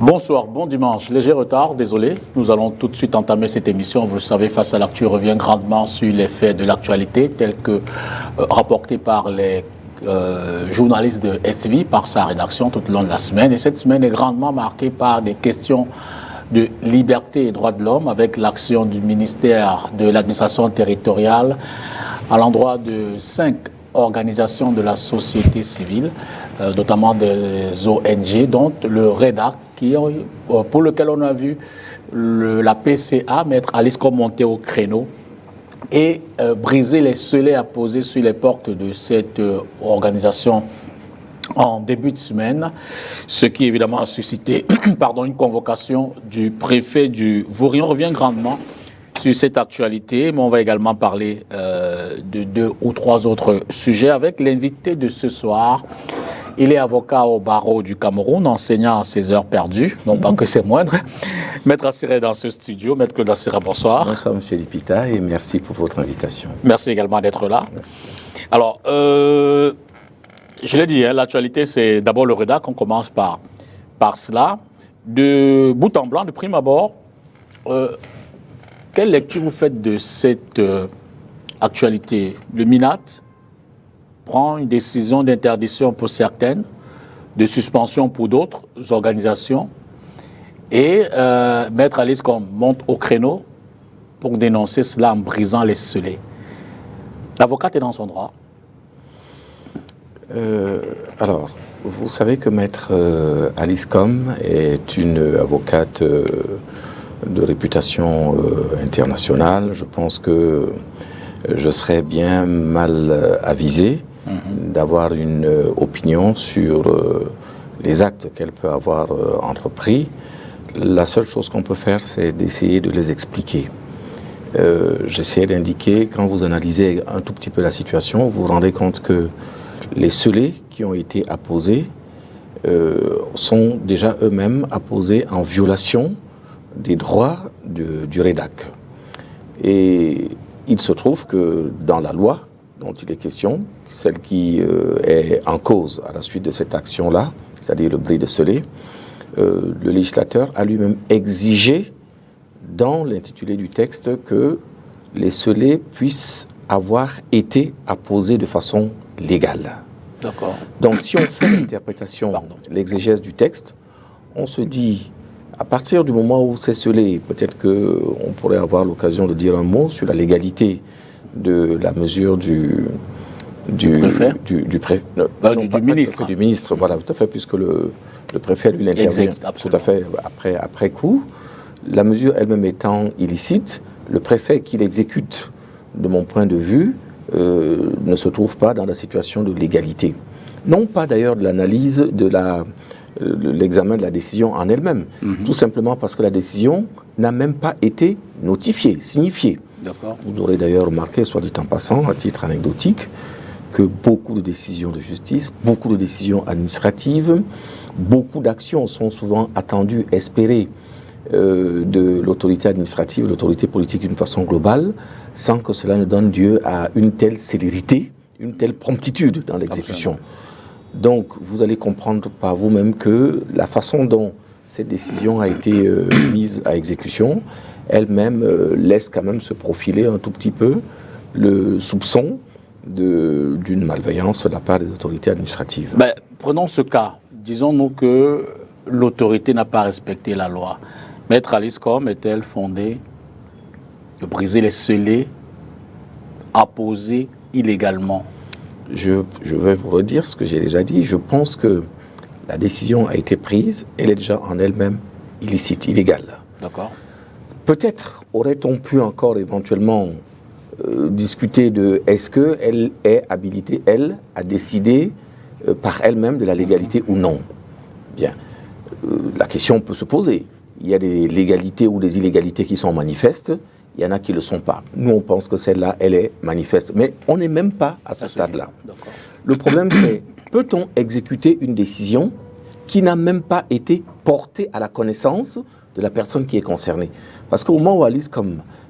Bonsoir, bon dimanche. Léger retard, désolé. Nous allons tout de suite entamer cette émission. Vous le savez, Face à l'actu revient grandement sur les faits de l'actualité, tels que rapportés par les journalistes de STV, par sa rédaction tout au long de la semaine. Et cette semaine est grandement marquée par des questions de liberté et droits de l'homme, avec l'action du ministère de l'administration territoriale à l'endroit de 5 organisations de la société civile, notamment des ONG, dont le REDAC, pour lequel on a vu la PCA mettre Alice Combes monter au créneau et briser les scellés apposés sur les portes de cette organisation en début de semaine, ce qui évidemment a suscité une convocation du préfet du Vauri. On revient grandement sur cette actualité, mais on va également parler de 2 ou 3 autres sujets avec l'invité de ce soir. Il est avocat au barreau du Cameroun, enseignant à ses heures perdues, non pas que c'est moindre. Maître Assiré dans ce studio. Maître Claude Assiré, bonsoir. Bonsoir, M. Lipita, et merci pour votre invitation. Merci également d'être là. Merci. Alors, je l'ai dit, l'actualité, c'est d'abord le REDAC. On commence par cela. De bout en blanc, de prime abord, quelle lecture vous faites de cette actualité? Le MINAT prend une décision d'interdiction pour certaines, de suspension pour d'autres organisations, et Maître Alice Combes monte au créneau pour dénoncer cela en brisant les scellés. L'avocate est dans son droit. Alors, vous savez que Maître Alice Combes est une avocate de réputation internationale. Je pense que je serais bien mal avisé d'avoir une opinion sur les actes qu'elle peut avoir entrepris. La seule chose qu'on peut faire, c'est d'essayer de les expliquer. J'essaie d'indiquer, quand vous analysez un tout petit peu la situation, vous vous rendez compte que les scellés qui ont été apposés sont déjà eux-mêmes apposés en violation des droits du REDAC. Et il se trouve que dans la loi dont il est question, celle qui est en cause à la suite de cette action-là, c'est-à-dire le bris de scellés, le législateur a lui-même exigé dans l'intitulé du texte que les scellés puissent avoir été apposés de façon légale. D'accord. Donc si on fait l'interprétation, l'exégèse du texte, on se dit, à partir du moment où c'est scellé, peut-être qu'on pourrait avoir l'occasion de dire un mot sur la légalité de la mesure du préfet, du ministre. Du ministre, voilà, tout à fait, puisque le préfet, lui, l'intervient tout à fait après coup. La mesure elle-même étant illicite, le préfet qui l'exécute, de mon point de vue, ne se trouve pas dans la situation de légalité. Non pas d'ailleurs de l'analyse de l'examen de la décision en elle-même, tout simplement parce que la décision n'a même pas été notifiée, signifiée. Vous aurez d'ailleurs remarqué, soit dit en passant, à titre anecdotique, que beaucoup de décisions de justice, beaucoup de décisions administratives, beaucoup d'actions sont souvent attendues, espérées de l'autorité administrative, de l'autorité politique d'une façon globale, sans que cela ne donne lieu à une telle célérité, une telle promptitude dans l'exécution. Donc, vous allez comprendre par vous-même que la façon dont cette décision a été mise à exécution, elle-même laisse quand même se profiler un tout petit peu le soupçon d'une malveillance de la part des autorités administratives. Prenons ce cas. Disons-nous que l'autorité n'a pas respecté la loi. Maître Alice Combes est-elle fondée de briser les scellés apposés illégalement? Je vais vous redire ce que j'ai déjà dit. Je pense que la décision a été prise, elle est déjà en elle-même illicite, illégale. D'accord. Peut-être aurait-on pu encore éventuellement discuter de est-ce qu'elle est habilitée, elle, à décider par elle-même de la légalité ou non. Bien. La question peut se poser. Il y a des légalités ou des illégalités qui sont manifestes, il y en a qui ne le sont pas. Nous, on pense que celle-là, elle est manifeste. Mais on n'est même pas à ce stade-là. Le problème, c'est, peut-on exécuter une décision qui n'a même pas été portée à la connaissance de la personne qui est concernée? Parce qu'au moment où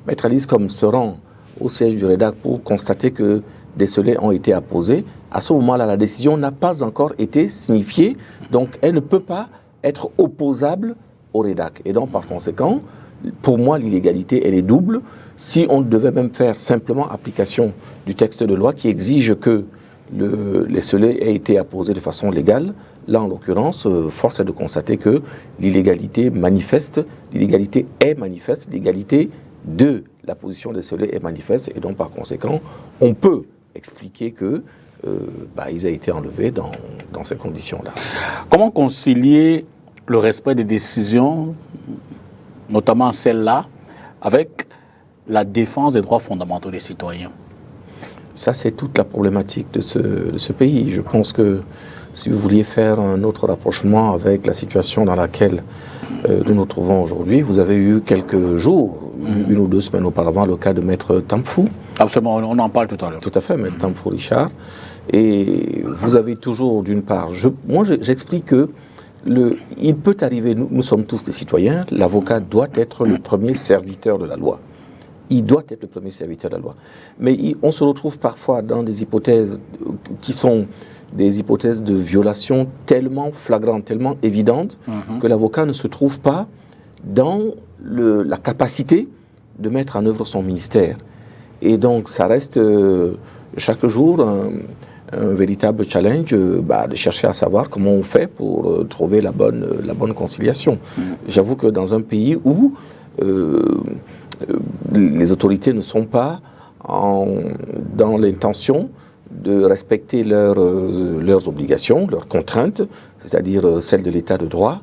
Maître Alice Combes se rend au siège du REDAC pour constater que des scellés ont été apposés, à ce moment-là, la décision n'a pas encore été signifiée, donc elle ne peut pas être opposable au rédac. Et donc, par conséquent, pour moi, l'illégalité, elle est double. Si on devait même faire simplement application du texte de loi qui exige que les scellés aient été apposés de façon légale, là, en l'occurrence, force est de constater que l'illégalité est manifeste, l'illégalité de la position des scellés est manifeste, et donc, par conséquent, on peut expliquer que ils aient été enlevés dans ces conditions-là. Comment concilier le respect des décisions, notamment celle-là, avec la défense des droits fondamentaux des citoyens? Ça, c'est toute la problématique de ce pays. Je pense que si vous vouliez faire un autre rapprochement avec la situation dans laquelle nous nous trouvons aujourd'hui, vous avez eu quelques jours, une ou deux semaines auparavant, le cas de Maître Tamfou. Absolument, on en parle tout à l'heure. Tout à fait, Maître Tamfou Richard. Et vous avez toujours, d'une part, moi j'explique que il peut arriver, nous sommes tous des citoyens, l'avocat doit être le premier serviteur de la loi. Il doit être le premier serviteur de la loi. Mais on se retrouve parfois dans des hypothèses qui sont des hypothèses de violation tellement flagrantes, tellement évidentes, que l'avocat ne se trouve pas dans la capacité de mettre en œuvre son ministère. Et donc ça reste chaque jour un véritable challenge de chercher à savoir comment on fait pour trouver la bonne conciliation. J'avoue que dans un pays où les autorités ne sont pas dans l'intention de respecter leurs obligations, leurs contraintes, c'est-à-dire celles de l'état de droit,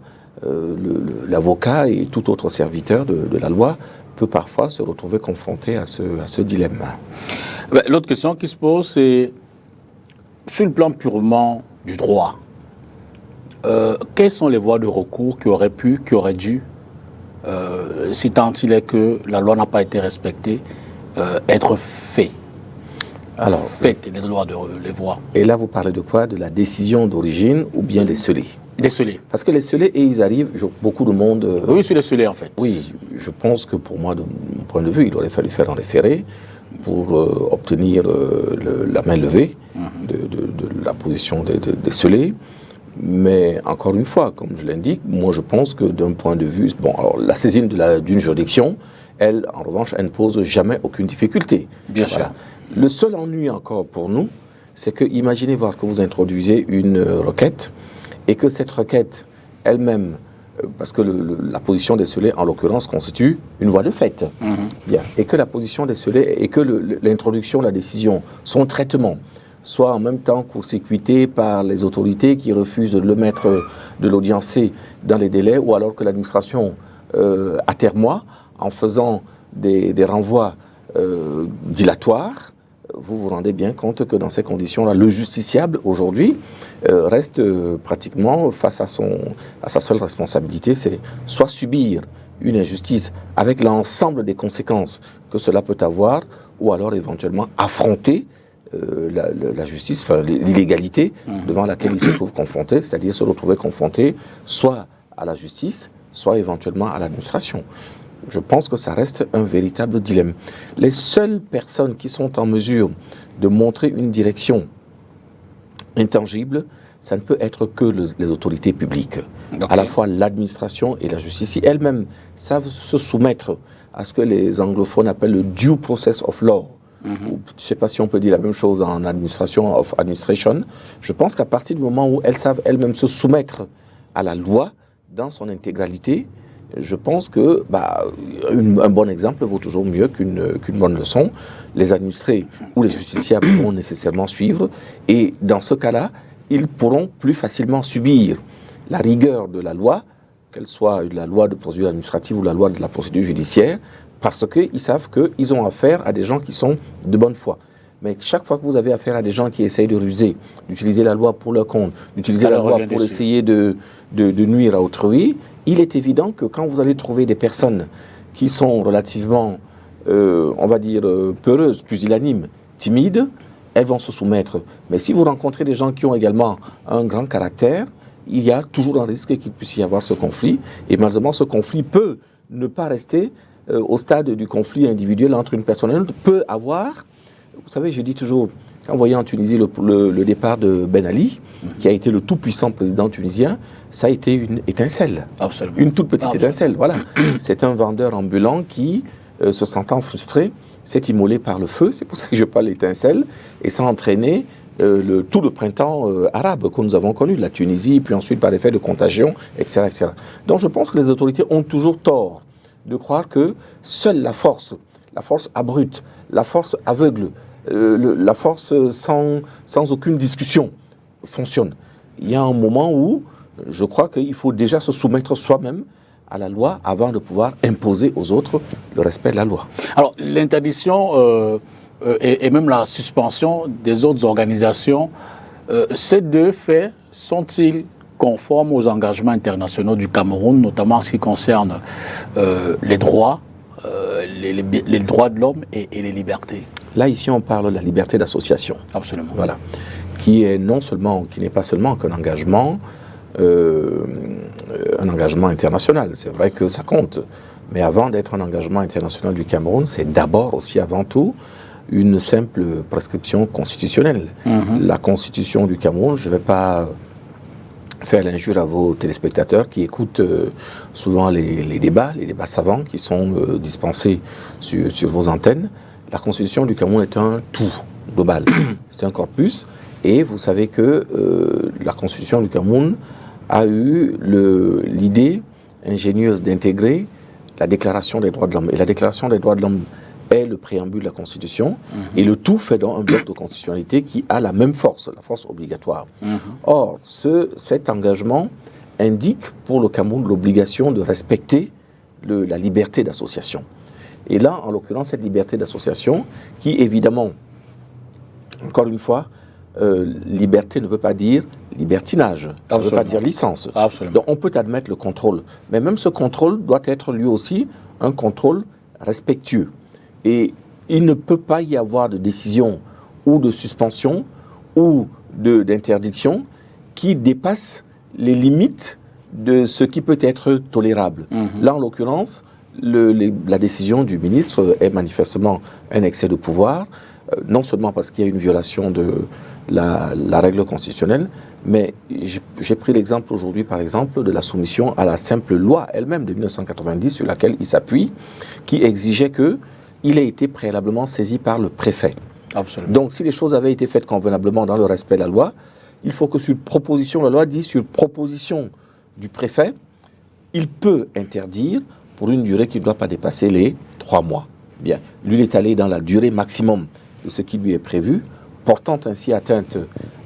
l'avocat et tout autre serviteur de la loi peut parfois se retrouver confronté à ce dilemme. L'autre question qui se pose, c'est sur le plan purement du droit, quelles sont les voies de recours qui auraient dû, si tant il est que la loi n'a pas été respectée, être faites? Alors, faites les lois, les voies. Et là, vous parlez de quoi? De la décision d'origine ou bien des scellés? Des scellés. Parce que les scellés, et ils arrivent, beaucoup de monde... oui, sur les scellés, en fait. Oui, je pense que pour moi, de mon point de vue, il aurait fallu faire un référé pour obtenir la main levée de la position des scellés. Mais encore une fois, comme je l'indique, moi je pense que d'un point de vue... Bon, alors la saisine d'une juridiction, elle, en revanche, elle ne pose jamais aucune difficulté. Bien sûr. Le seul ennui encore pour nous, c'est que imaginez voir que vous introduisez une requête et que cette requête elle-même, parce que la position des scellés en l'occurrence constitue une voie de fait, bien, et que la position des scellés et que l'introduction, la décision, son traitement soit en même temps court-circuité par les autorités qui refusent de le mettre, de l'audiencer dans les délais, ou alors que l'administration atermoie en faisant des renvois dilatoires. Vous vous rendez bien compte que dans ces conditions-là, le justiciable, aujourd'hui, reste pratiquement face à sa seule responsabilité, c'est soit subir une injustice avec l'ensemble des conséquences que cela peut avoir, ou alors éventuellement affronter la justice, enfin l'illégalité devant laquelle il se trouve confronté, c'est-à-dire se retrouver confronté soit à la justice, soit éventuellement à l'administration. Je pense que ça reste un véritable dilemme. Les seules personnes qui sont en mesure de montrer une direction intangible, ça ne peut être que les autorités publiques. Okay. À la fois l'administration et la justice. Si elles-mêmes savent se soumettre à ce que les anglophones appellent le due process of law, je ne sais pas si on peut dire la même chose en administration, je pense qu'à partir du moment où elles savent elles-mêmes se soumettre à la loi dans son intégralité, je pense que un bon exemple vaut toujours mieux qu'une bonne leçon. Les administrés ou les justiciables vont nécessairement suivre, et dans ce cas-là, ils pourront plus facilement subir la rigueur de la loi, qu'elle soit la loi de procédure administrative ou la loi de la procédure judiciaire, parce qu'ils savent qu'ils ont affaire à des gens qui sont de bonne foi. Mais chaque fois que vous avez affaire à des gens qui essayent de ruser, d'utiliser la loi pour leur compte, d'utiliser la loi pour essayer de nuire à autrui, il est évident que quand vous allez trouver des personnes qui sont relativement, on va dire, peureuses, pusillanimes, timides, elles vont se soumettre. Mais si vous rencontrez des gens qui ont également un grand caractère, il y a toujours un risque qu'il puisse y avoir ce conflit. Et malheureusement, ce conflit peut ne pas rester au stade du conflit individuel entre une personne et une autre, peut avoir vous savez, je dis toujours, quand vous voyez en Tunisie le départ de Ben Ali, qui a été le tout-puissant président tunisien, ça a été une étincelle. Absolument. Une toute petite étincelle, voilà. C'est un vendeur ambulant qui, se sentant frustré, s'est immolé par le feu, c'est pour ça que je parle d'étincelle, et ça a entraîné tout le printemps arabe que nous avons connu, la Tunisie, puis ensuite par effet de contagion, etc., etc. Donc je pense que les autorités ont toujours tort de croire que seule la force abrupte, la force aveugle, la force sans aucune discussion fonctionne. Il y a un moment où je crois qu'il faut déjà se soumettre soi-même à la loi avant de pouvoir imposer aux autres le respect de la loi. Alors, l'interdiction et même la suspension des autres organisations, ces deux faits sont-ils conformes aux engagements internationaux du Cameroun, notamment en ce qui concerne les droits, les droits de l'homme et les libertés? Là, ici, on parle de la liberté d'association. Absolument. Voilà. Qui n'est pas seulement qu'un engagement, international. C'est vrai que ça compte. Mais avant d'être un engagement international du Cameroun, c'est d'abord aussi, avant tout, une simple prescription constitutionnelle. La Constitution du Cameroun, je ne vais pas faire l'injure à vos téléspectateurs qui écoutent souvent les débats savants qui sont dispensés sur vos antennes. La Constitution du Cameroun est un tout global. C'est un corpus. Et vous savez que la Constitution du Cameroun a eu l'idée ingénieuse d'intégrer la Déclaration des droits de l'homme. Et la Déclaration des droits de l'homme est le préambule de la Constitution. Et le tout fait dans un bloc de constitutionnalité qui a la même force, la force obligatoire. Or, cet engagement indique pour le Cameroun l'obligation de respecter la liberté d'association. Et là, en l'occurrence, cette liberté d'association qui, évidemment, encore une fois, liberté ne veut pas dire libertinage, ça ne veut pas dire licence. Absolument. Donc on peut admettre le contrôle, mais même ce contrôle doit être lui aussi un contrôle respectueux. Et il ne peut pas y avoir de décision ou de suspension ou d'interdiction qui dépasse les limites de ce qui peut être tolérable. Là, en l'occurrence, la décision du ministre est manifestement un excès de pouvoir, non seulement parce qu'il y a une violation de la règle constitutionnelle, mais j'ai pris l'exemple aujourd'hui, par exemple, de la soumission à la simple loi elle-même de 1990 sur laquelle il s'appuie, qui exigeait qu'il ait été préalablement saisi par le préfet. Absolument. Donc, si les choses avaient été faites convenablement dans le respect de la loi, il faut que sur proposition, la loi dit sur proposition du préfet, il peut interdire pour une durée qui ne doit pas dépasser les 3 mois. Bien, lui, il est allé dans la durée maximum de ce qui lui est prévu, portant ainsi atteinte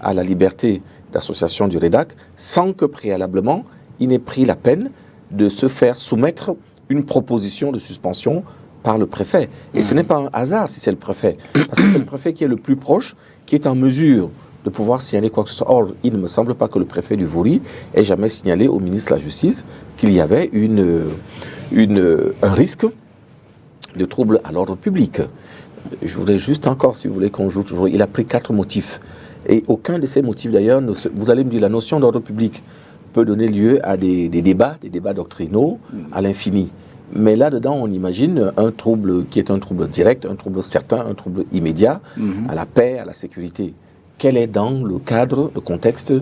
à la liberté d'association du REDAC, sans que préalablement, il n'ait pris la peine de se faire soumettre une proposition de suspension par le préfet. Et ce n'est pas un hasard si c'est le préfet, parce que c'est le préfet qui est le plus proche, qui est en mesure de pouvoir signaler quoi que ce soit. Or, il ne me semble pas que le préfet du Vouri ait jamais signalé au ministre de la Justice qu'il y avait un risque de trouble à l'ordre public. Je voudrais juste encore, si vous voulez qu'on joue toujours, il a pris 4 motifs. Et aucun de ces motifs, d'ailleurs, vous allez me dire, la notion d'ordre public peut donner lieu à des débats doctrinaux à l'infini. Mais là-dedans, on imagine un trouble qui est un trouble direct, un trouble certain, un trouble immédiat, à la paix, à la sécurité. Quel est dans le cadre, le contexte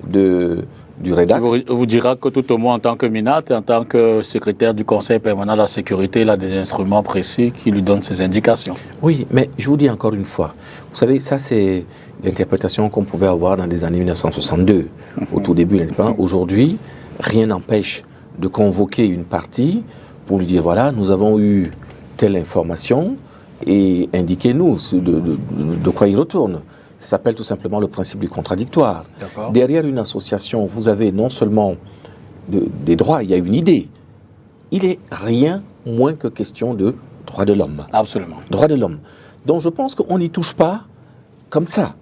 du REDAC? Vous dira que tout au moins en tant que Minat et en tant que secrétaire du Conseil permanent de la sécurité, il a des instruments précis qui lui donnent ces indications. Oui, mais je vous dis encore une fois, vous savez, ça c'est l'interprétation qu'on pouvait avoir dans les années 1962, au tout début de l'indépendance. Aujourd'hui, rien n'empêche de convoquer une partie pour lui dire, voilà, nous avons eu telle information et indiquez-nous de quoi il retourne. Ça s'appelle tout simplement le principe du contradictoire. Derrière une association, vous avez non seulement des droits, il y a une idée. Il est rien moins que question de droits de l'homme. Absolument. Droits de l'homme. Donc je pense qu'on n'y touche pas comme ça.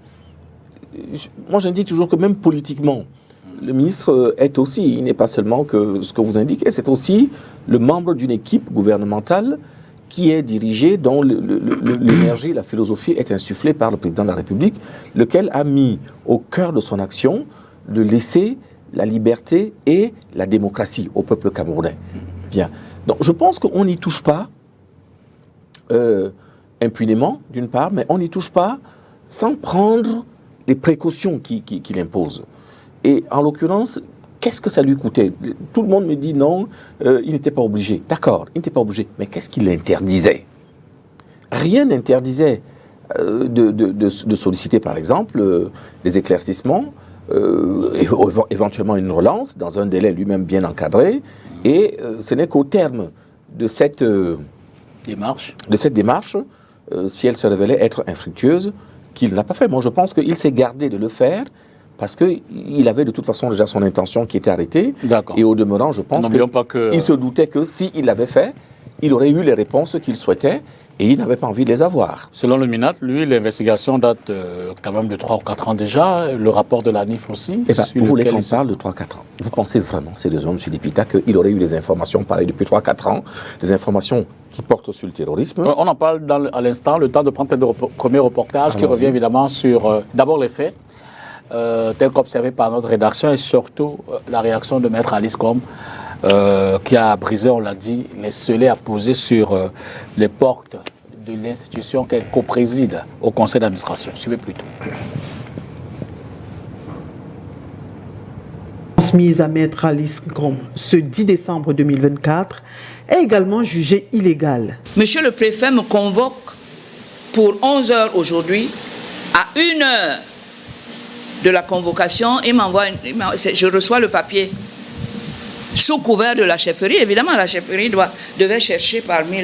Moi j'indique toujours que même politiquement, le ministre est aussi, il n'est pas seulement que ce que vous indiquez, c'est aussi le membre d'une équipe gouvernementale qui est dirigée, dont l'énergie, la philosophie est insufflée par le président de la République, lequel a mis au cœur de son action de laisser la liberté et la démocratie au peuple camerounais. Bien. Donc je pense qu'on n'y touche pas impunément, d'une part, mais on n'y touche pas sans prendre les précautions qu'il impose. Et en l'occurrence, qu'est-ce que ça lui coûtait? Tout le monde me dit non, il n'était pas obligé. D'accord, il n'était pas obligé, mais qu'est-ce qui l'interdisait? Rien n'interdisait de solliciter, par exemple, des éclaircissements, éventuellement une relance, dans un délai lui-même bien encadré, et ce n'est qu'au terme de cette démarche, si elle se révélait être infructueuse, qu'il n'a pas fait. Moi, je pense qu'il s'est gardé de le faire parce qu'il avait de toute façon déjà son intention qui était arrêtée. Et au demeurant, je pense qu'il se doutait que s'il l'avait fait, il aurait eu les réponses qu'il souhaitait et il n'avait pas envie de les avoir. Selon le MINAT, lui, l'investigation date quand même de 3 ou 4 ans déjà, le rapport de la NIF aussi. Vous voulez qu'on parle de 3 ou 4 ans? Vous pensez vraiment, sérieusement, M. Dipita, qu'il aurait eu des informations pareilles depuis 3 ou 4 ans, des informations qui portent sur le terrorisme? On en parle à l'instant, le temps de prendre le premier reportage qui revient évidemment sur d'abord les faits, tels qu'observés par notre rédaction et surtout la réaction de Maître Alice Combes, qui a brisé, on l'a dit, les scellés à poser sur les portes de l'institution qu'elle co-préside au conseil d'administration. Suivez plutôt. Transmise à Maître Alice Combes ce 10 décembre 2024 est également jugée illégale. Monsieur le préfet me convoque pour 11 heures aujourd'hui, à 1 heure de la convocation, je reçois le papier sous couvert de la chefferie. Évidemment, la chefferie devait chercher parmi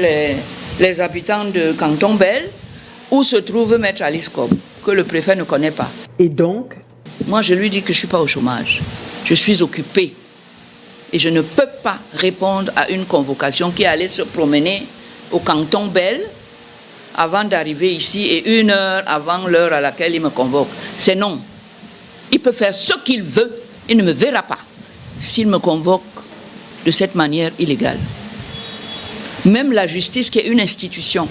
les habitants de Canton Bel où se trouve Maître Alice Combes, que le préfet ne connaît pas. Et donc, moi, je lui dis que je ne suis pas au chômage. Je suis occupé. Et je ne peux pas répondre à une convocation qui allait se promener au Canton Bel avant d'arriver ici et 1 heure avant l'heure à laquelle il me convoque. C'est non. Il peut faire ce qu'il veut. Il ne me verra pas s'il me convoque de cette manière illégale. Même la justice, qui est une institution,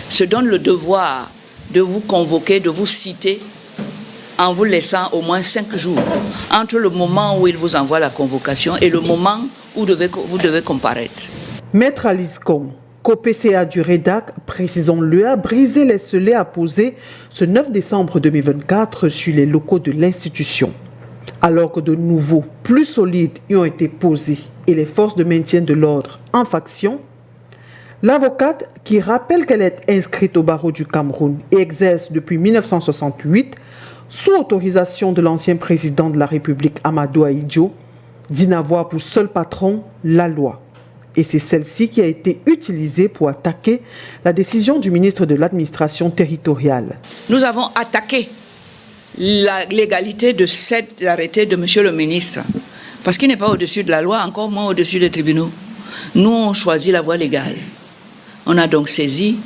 se donne le devoir de vous convoquer, de vous citer, en vous laissant au moins 5 jours entre le moment où il vous envoie la convocation et le moment où vous devez comparaître. Maître Alice Combes, co-PCA du REDAC, précisons-le, a brisé les scellés apposés ce 9 décembre 2024 sur les locaux de l'institution. Alors que de nouveaux, plus solides, y ont été posés et les forces de maintien de l'ordre en faction, l'avocate, qui rappelle qu'elle est inscrite au barreau du Cameroun et exerce depuis 1968, sous autorisation de l'ancien président de la République Amadou Ahidjo, dit n'avoir pour seul patron la loi. Et c'est celle-ci qui a été utilisée pour attaquer la décision du ministre de l'administration territoriale. Nous avons attaqué la légalité de cet arrêté de monsieur le ministre, parce qu'il n'est pas au-dessus de la loi, encore moins au-dessus des tribunaux. Nous, on choisit la voie légale. On a donc saisi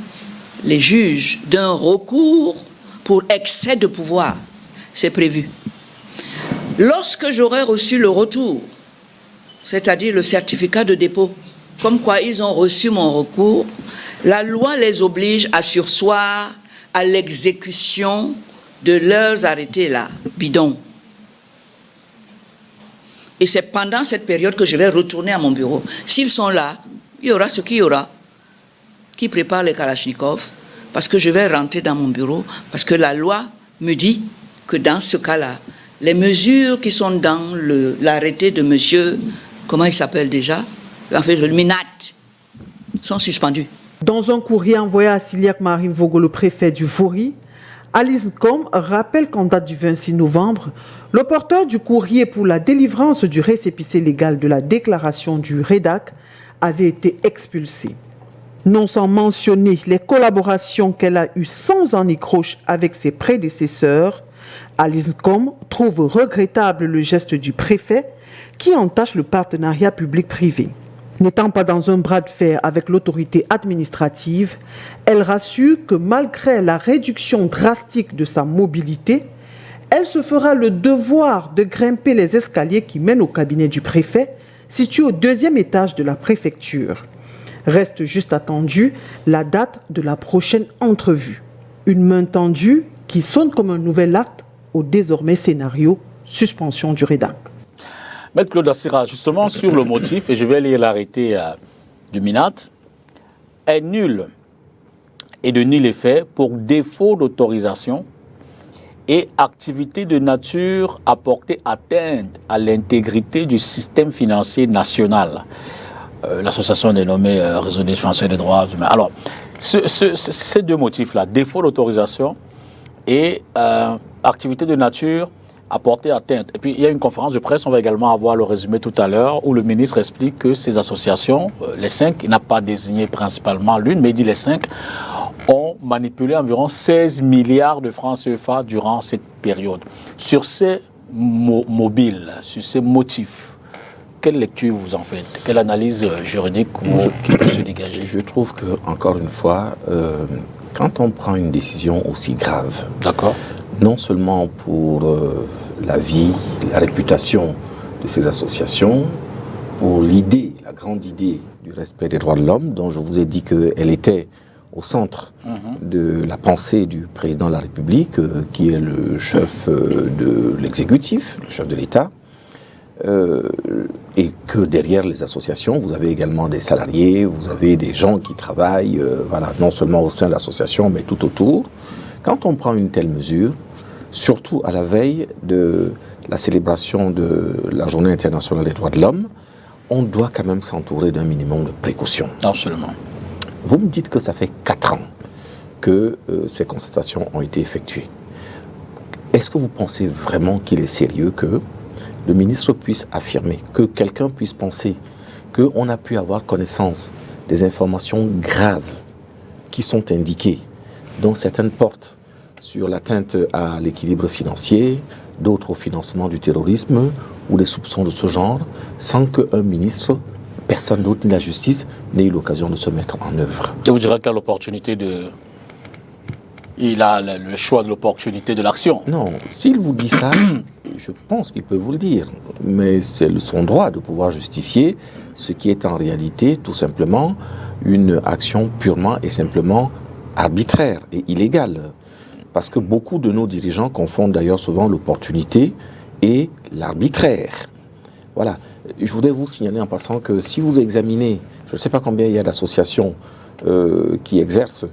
les juges d'un recours pour excès de pouvoir. C'est prévu. Lorsque j'aurai reçu le retour, c'est-à-dire le certificat de dépôt, comme quoi ils ont reçu mon recours, la loi les oblige à surseoir à l'exécution de leurs arrêtés là, bidons. Et c'est pendant cette période que je vais retourner à mon bureau. S'ils sont là, il y aura ce qu'il y aura. Qui prépare les Kalachnikov, parce que je vais rentrer dans mon bureau, parce que la loi me dit que dans ce cas-là, les mesures qui sont dans l'arrêté de monsieur, comment il s'appelle déjà, en fait, le MINAT, sont suspendues. Dans un courrier envoyé à Siliak Marim Vogo, le préfet du Vori, Alice Combes rappelle qu'en date du 26 novembre, le porteur du courrier pour la délivrance du récépissé légal de la déclaration du REDAC avait été expulsé. Non sans mentionner les collaborations qu'elle a eues sans anicroche avec ses prédécesseurs, Alice Combes trouve regrettable le geste du préfet qui entache le partenariat public-privé. N'étant pas dans un bras de fer avec l'autorité administrative, elle rassure que malgré la réduction drastique de sa mobilité, elle se fera le devoir de grimper les escaliers qui mènent au cabinet du préfet, situé au 2e étage de la préfecture. Reste juste attendue la date de la prochaine entrevue. Une main tendue qui sonne comme un nouvel acte au désormais scénario suspension du REDAC. Maître Claude Assira, justement sur le motif, et je vais lire l'arrêté du MINAT, est nul et de nul effet pour défaut d'autorisation et activité de nature à porter atteinte à l'intégrité du système financier national. L'association est dénommée Réseau des défenseurs des droits humains. Alors, ces deux motifs-là, défaut d'autorisation et activité de nature à porter atteinte. Et puis, il y a une conférence de presse, on va également avoir le résumé tout à l'heure, où le ministre explique que ces associations, les 5, il n'a pas désigné principalement l'une, mais il dit les 5, ont manipulé environ 16 milliards de francs CFA durant cette période. Sur ces mobiles, sur ces motifs, quelle lecture vous en faites? Quelle analyse juridique qui peut se dégager? Je trouve que, encore une fois, quand on prend une décision aussi grave, d'accord, non seulement pour la vie, la réputation de ces associations, pour l'idée, la grande idée du respect des droits de l'homme, dont je vous ai dit qu'elle était au centre de la pensée du président de la République, qui est le chef de l'exécutif, le chef de l'État, et que derrière les associations, vous avez également des salariés, vous avez des gens qui travaillent, voilà, non seulement au sein de l'association, mais tout autour. Quand on prend une telle mesure, surtout à la veille de la célébration de la Journée internationale des droits de l'homme, on doit quand même s'entourer d'un minimum de précautions. Absolument. Vous me dites que ça fait 4 ans que ces constatations ont été effectuées. Est-ce que vous pensez vraiment qu'il est sérieux que le ministre puisse affirmer, que quelqu'un puisse penser qu'on a pu avoir connaissance des informations graves qui sont indiquées, dont certaines portent sur l'atteinte à l'équilibre financier, d'autres au financement du terrorisme ou des soupçons de ce genre, sans qu'un ministre, personne d'autre ni la justice, n'ait eu l'occasion de se mettre en œuvre? Et vous direz qu'il a l'opportunité de... Il a le choix de l'opportunité de l'action. Non, s'il vous dit ça, je pense qu'il peut vous le dire. Mais c'est son droit de pouvoir justifier ce qui est en réalité tout simplement une action purement et simplement arbitraire et illégale. Parce que beaucoup de nos dirigeants confondent d'ailleurs souvent l'opportunité et l'arbitraire. Voilà. Je voudrais vous signaler en passant que si vous examinez, je ne sais pas combien il y a d'associations qui exercent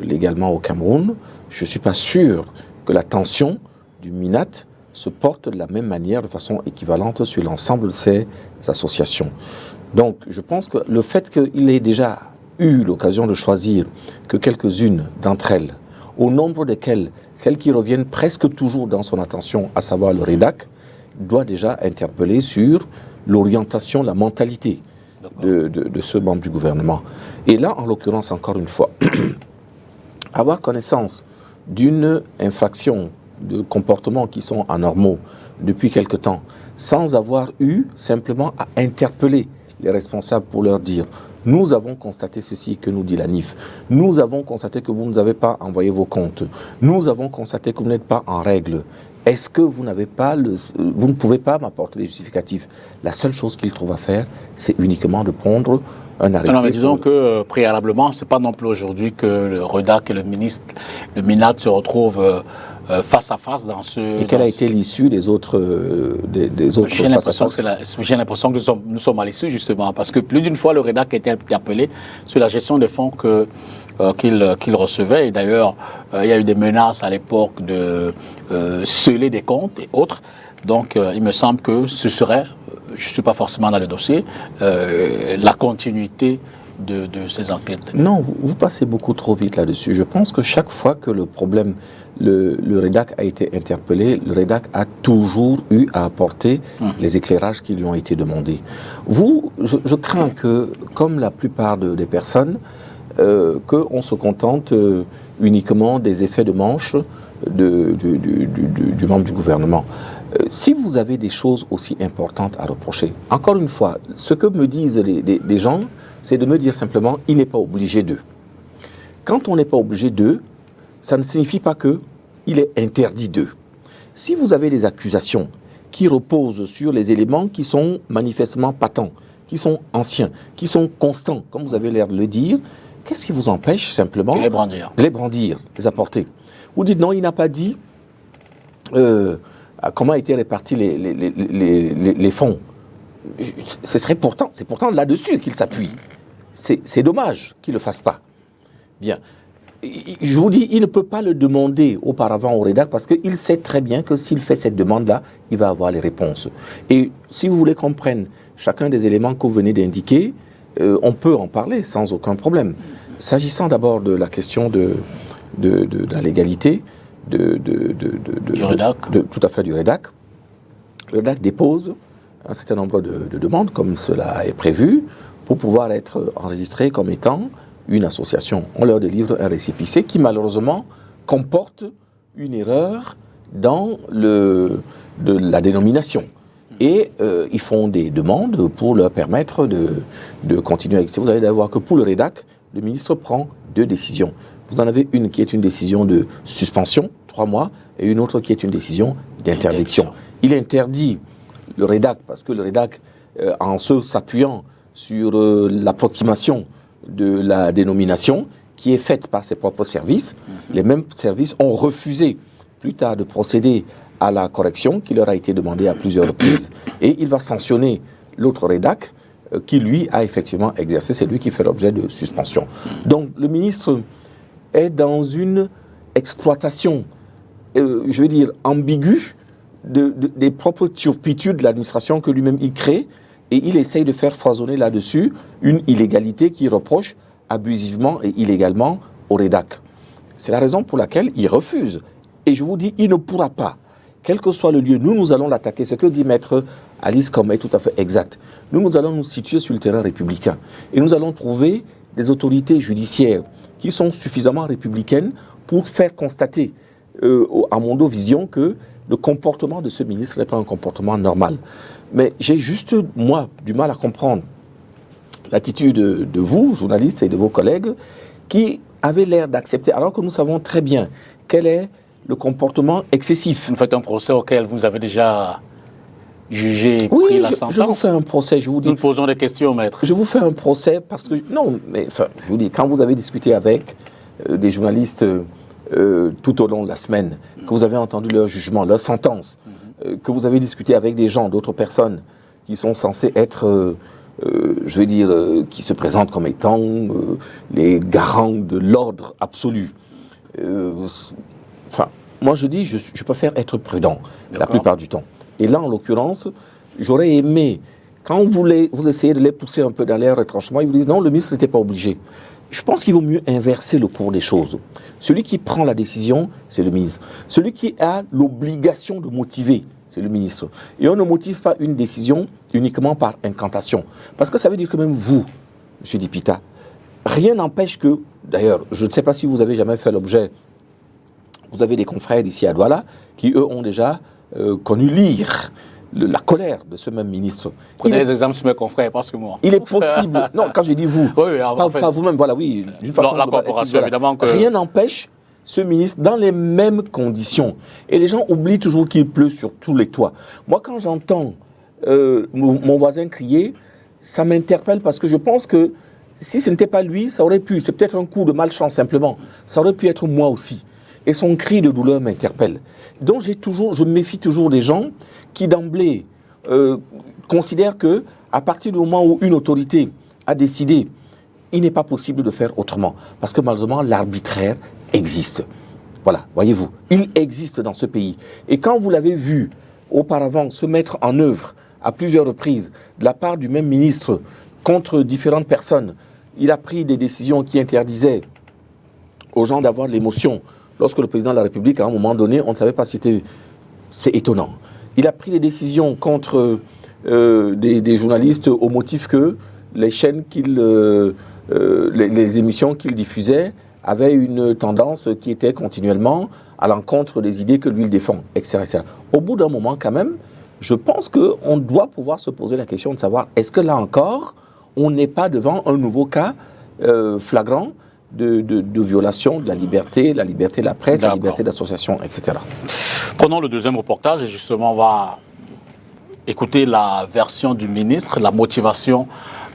légalement au Cameroun, je ne suis pas sûr que la tension du MINAT se porte de la même manière, de façon équivalente sur l'ensemble de ces associations. Donc je pense que le fait qu'il ait déjà eu l'occasion de choisir que quelques-unes d'entre elles, au nombre desquelles celles qui reviennent presque toujours dans son attention, à savoir le REDAC, doit déjà interpeller sur l'orientation, la mentalité de ce membre du gouvernement. Et là, en l'occurrence, encore une fois, avoir connaissance d'une infraction, de comportements qui sont anormaux depuis quelque temps, sans avoir eu simplement à interpeller les responsables pour leur dire « Nous avons constaté ceci que nous dit la NIF. Nous avons constaté que vous ne nous avez pas envoyé vos comptes. Nous avons constaté que vous n'êtes pas en règle. Est-ce que vous n'avez pas vous ne pouvez pas m'apporter des justificatifs ?» La seule chose qu'il trouve à faire, c'est uniquement de prendre un arrêté. Non, mais disons que préalablement, ce n'est pas non plus aujourd'hui que le REDAC et le MINAT se retrouvent face à face dans ce... Et quelle a été l'issue des autres J'ai l'impression que nous sommes à l'issue, justement, parce que plus d'une fois, le REDAC a été interpellé sur la gestion des fonds qu'il recevait. Et d'ailleurs, il y a eu des menaces à l'époque de sceller des comptes et autres. Donc, il me semble que ce serait, je ne suis pas forcément dans le dossier, la continuité de ces enquêtes. Non, vous passez beaucoup trop vite là-dessus. Je pense que chaque fois que le problème, le REDAC a été interpellé, le REDAC a toujours eu à apporter les éclairages qui lui ont été demandés. Je crains que, comme la plupart des personnes, qu'on se contente uniquement des effets de manche du membre du gouvernement. Si vous avez des choses aussi importantes à reprocher, encore une fois, ce que me disent les gens, c'est de me dire simplement, il n'est pas obligé d'eux. Quand on n'est pas obligé d'eux, ça ne signifie pas qu'il est interdit d'eux. Si vous avez des accusations qui reposent sur les éléments qui sont manifestement patents, qui sont anciens, qui sont constants, comme vous avez l'air de le dire, qu'est-ce qui vous empêche simplement de les brandir, les apporter? Vous dites non, il n'a pas dit comment étaient répartis les fonds. C'est pourtant là-dessus qu'il s'appuie. C'est dommage qu'il ne le fasse pas. Bien. je vous dis, il ne peut pas le demander auparavant au rédac parce qu'il sait très bien que s'il fait cette demande-là, il va avoir les réponses. Et si vous voulez qu'on prenne chacun des éléments que vous venez d'indiquer, on peut en parler sans aucun problème. S'agissant d'abord de la question de la légalité, du rédac. Tout à fait du rédac, le rédac dépose un certain nombre de demandes, comme cela est prévu, pour pouvoir être enregistré comme étant une association. On leur délivre un récépissé qui malheureusement comporte une erreur dans la dénomination. Et ils font des demandes pour leur permettre de continuer à exister. Vous allez voir que pour le rédac, le ministre prend 2 décisions. Vous en avez une qui est une décision de suspension, 3 mois, et une autre qui est une décision d'interdiction. Il interdit le rédac, parce que le rédac, en s'appuyant sur l'approximation de la dénomination, qui est faite par ses propres services, les mêmes services ont refusé plus tard de procéder à la correction qui leur a été demandée à plusieurs reprises, et il va sanctionner l'autre rédac qui, lui, a effectivement exercé, c'est lui qui fait l'objet de suspension. Donc, le ministre est dans une exploitation, je veux dire, ambiguë des propres turpitudes de l'administration que lui-même il crée, et il essaye de faire foisonner là-dessus une illégalité qu'il reproche abusivement et illégalement au rédac. C'est la raison pour laquelle il refuse. Et je vous dis, il ne pourra pas, quel que soit le lieu, nous allons l'attaquer. Ce que dit Maître Alice Combes est tout à fait exact. Nous allons nous situer sur le terrain républicain. Et nous allons trouver des autorités judiciaires qui sont suffisamment républicaines pour faire constater à Mondovision que le comportement de ce ministre n'est pas un comportement normal. Mais j'ai juste, moi, du mal à comprendre l'attitude de vous, journalistes, et de vos collègues, qui avaient l'air d'accepter, alors que nous savons très bien quel est le comportement excessif. Vous faites un procès auquel vous avez déjà jugé et pris la sentence. Je vous fais un procès, je vous dis. Nous posons des questions, maître. Je vous fais un procès parce que, non, mais enfin, je vous dis, quand vous avez discuté avec des journalistes tout au long de la semaine, que vous avez entendu leur jugement, leur sentence, que vous avez discuté avec des gens, d'autres personnes qui sont censées être, je veux dire, qui se présentent comme étant les garants de l'ordre absolu. Enfin, moi je dis, je préfère être prudent la plupart du temps. Et là, en l'occurrence, j'aurais aimé, quand vous essayez de les pousser un peu dans l'air retranchement, ils vous disent non, le ministre n'était pas obligé. Je pense qu'il vaut mieux inverser le cours des choses. Celui qui prend la décision, c'est le ministre. Celui qui a l'obligation de motiver, c'est le ministre. Et on ne motive pas une décision uniquement par incantation. Parce que ça veut dire que même vous, M. Dipita, rien n'empêche que, d'ailleurs, je ne sais pas si vous avez jamais fait l'objet, vous avez des confrères d'ici à Douala qui, eux, ont déjà connu lire la colère de ce même ministre. Prenez les exemples sur mes confrères, parce que moi. Il est possible, non, quand je dis vous, pas vous-même, voilà, oui, d'une façon la corporation, évidemment que... Rien n'empêche ce ministre dans les mêmes conditions. Et les gens oublient toujours qu'il pleut sur tous les toits. Moi, quand j'entends mon voisin crier, ça m'interpelle parce que je pense que si ce n'était pas lui, ça aurait pu, c'est peut-être un coup de malchance simplement, ça aurait pu être moi aussi. Et son cri de douleur m'interpelle. Donc je me méfie toujours des gens qui d'emblée considèrent que à partir du moment où une autorité a décidé, il n'est pas possible de faire autrement. Parce que malheureusement, l'arbitraire existe. Voilà, voyez-vous, il existe dans ce pays. Et quand vous l'avez vu auparavant se mettre en œuvre à plusieurs reprises de la part du même ministre contre différentes personnes, il a pris des décisions qui interdisaient aux gens d'avoir de l'émotion. Lorsque le président de la République, à un moment donné, on ne savait pas si c'était... C'est étonnant. Il a pris des décisions contre des journalistes au motif que les chaînes les émissions qu'il diffusait avaient une tendance qui était continuellement à l'encontre des idées que lui défend, etc., etc. Au bout d'un moment, quand même, je pense qu'on doit pouvoir se poser la question de savoir, est-ce que là encore, on n'est pas devant un nouveau cas flagrant de violation de la liberté de la presse, la liberté d'association, etc. Prenons le deuxième reportage et justement on va écouter la version du ministre, la motivation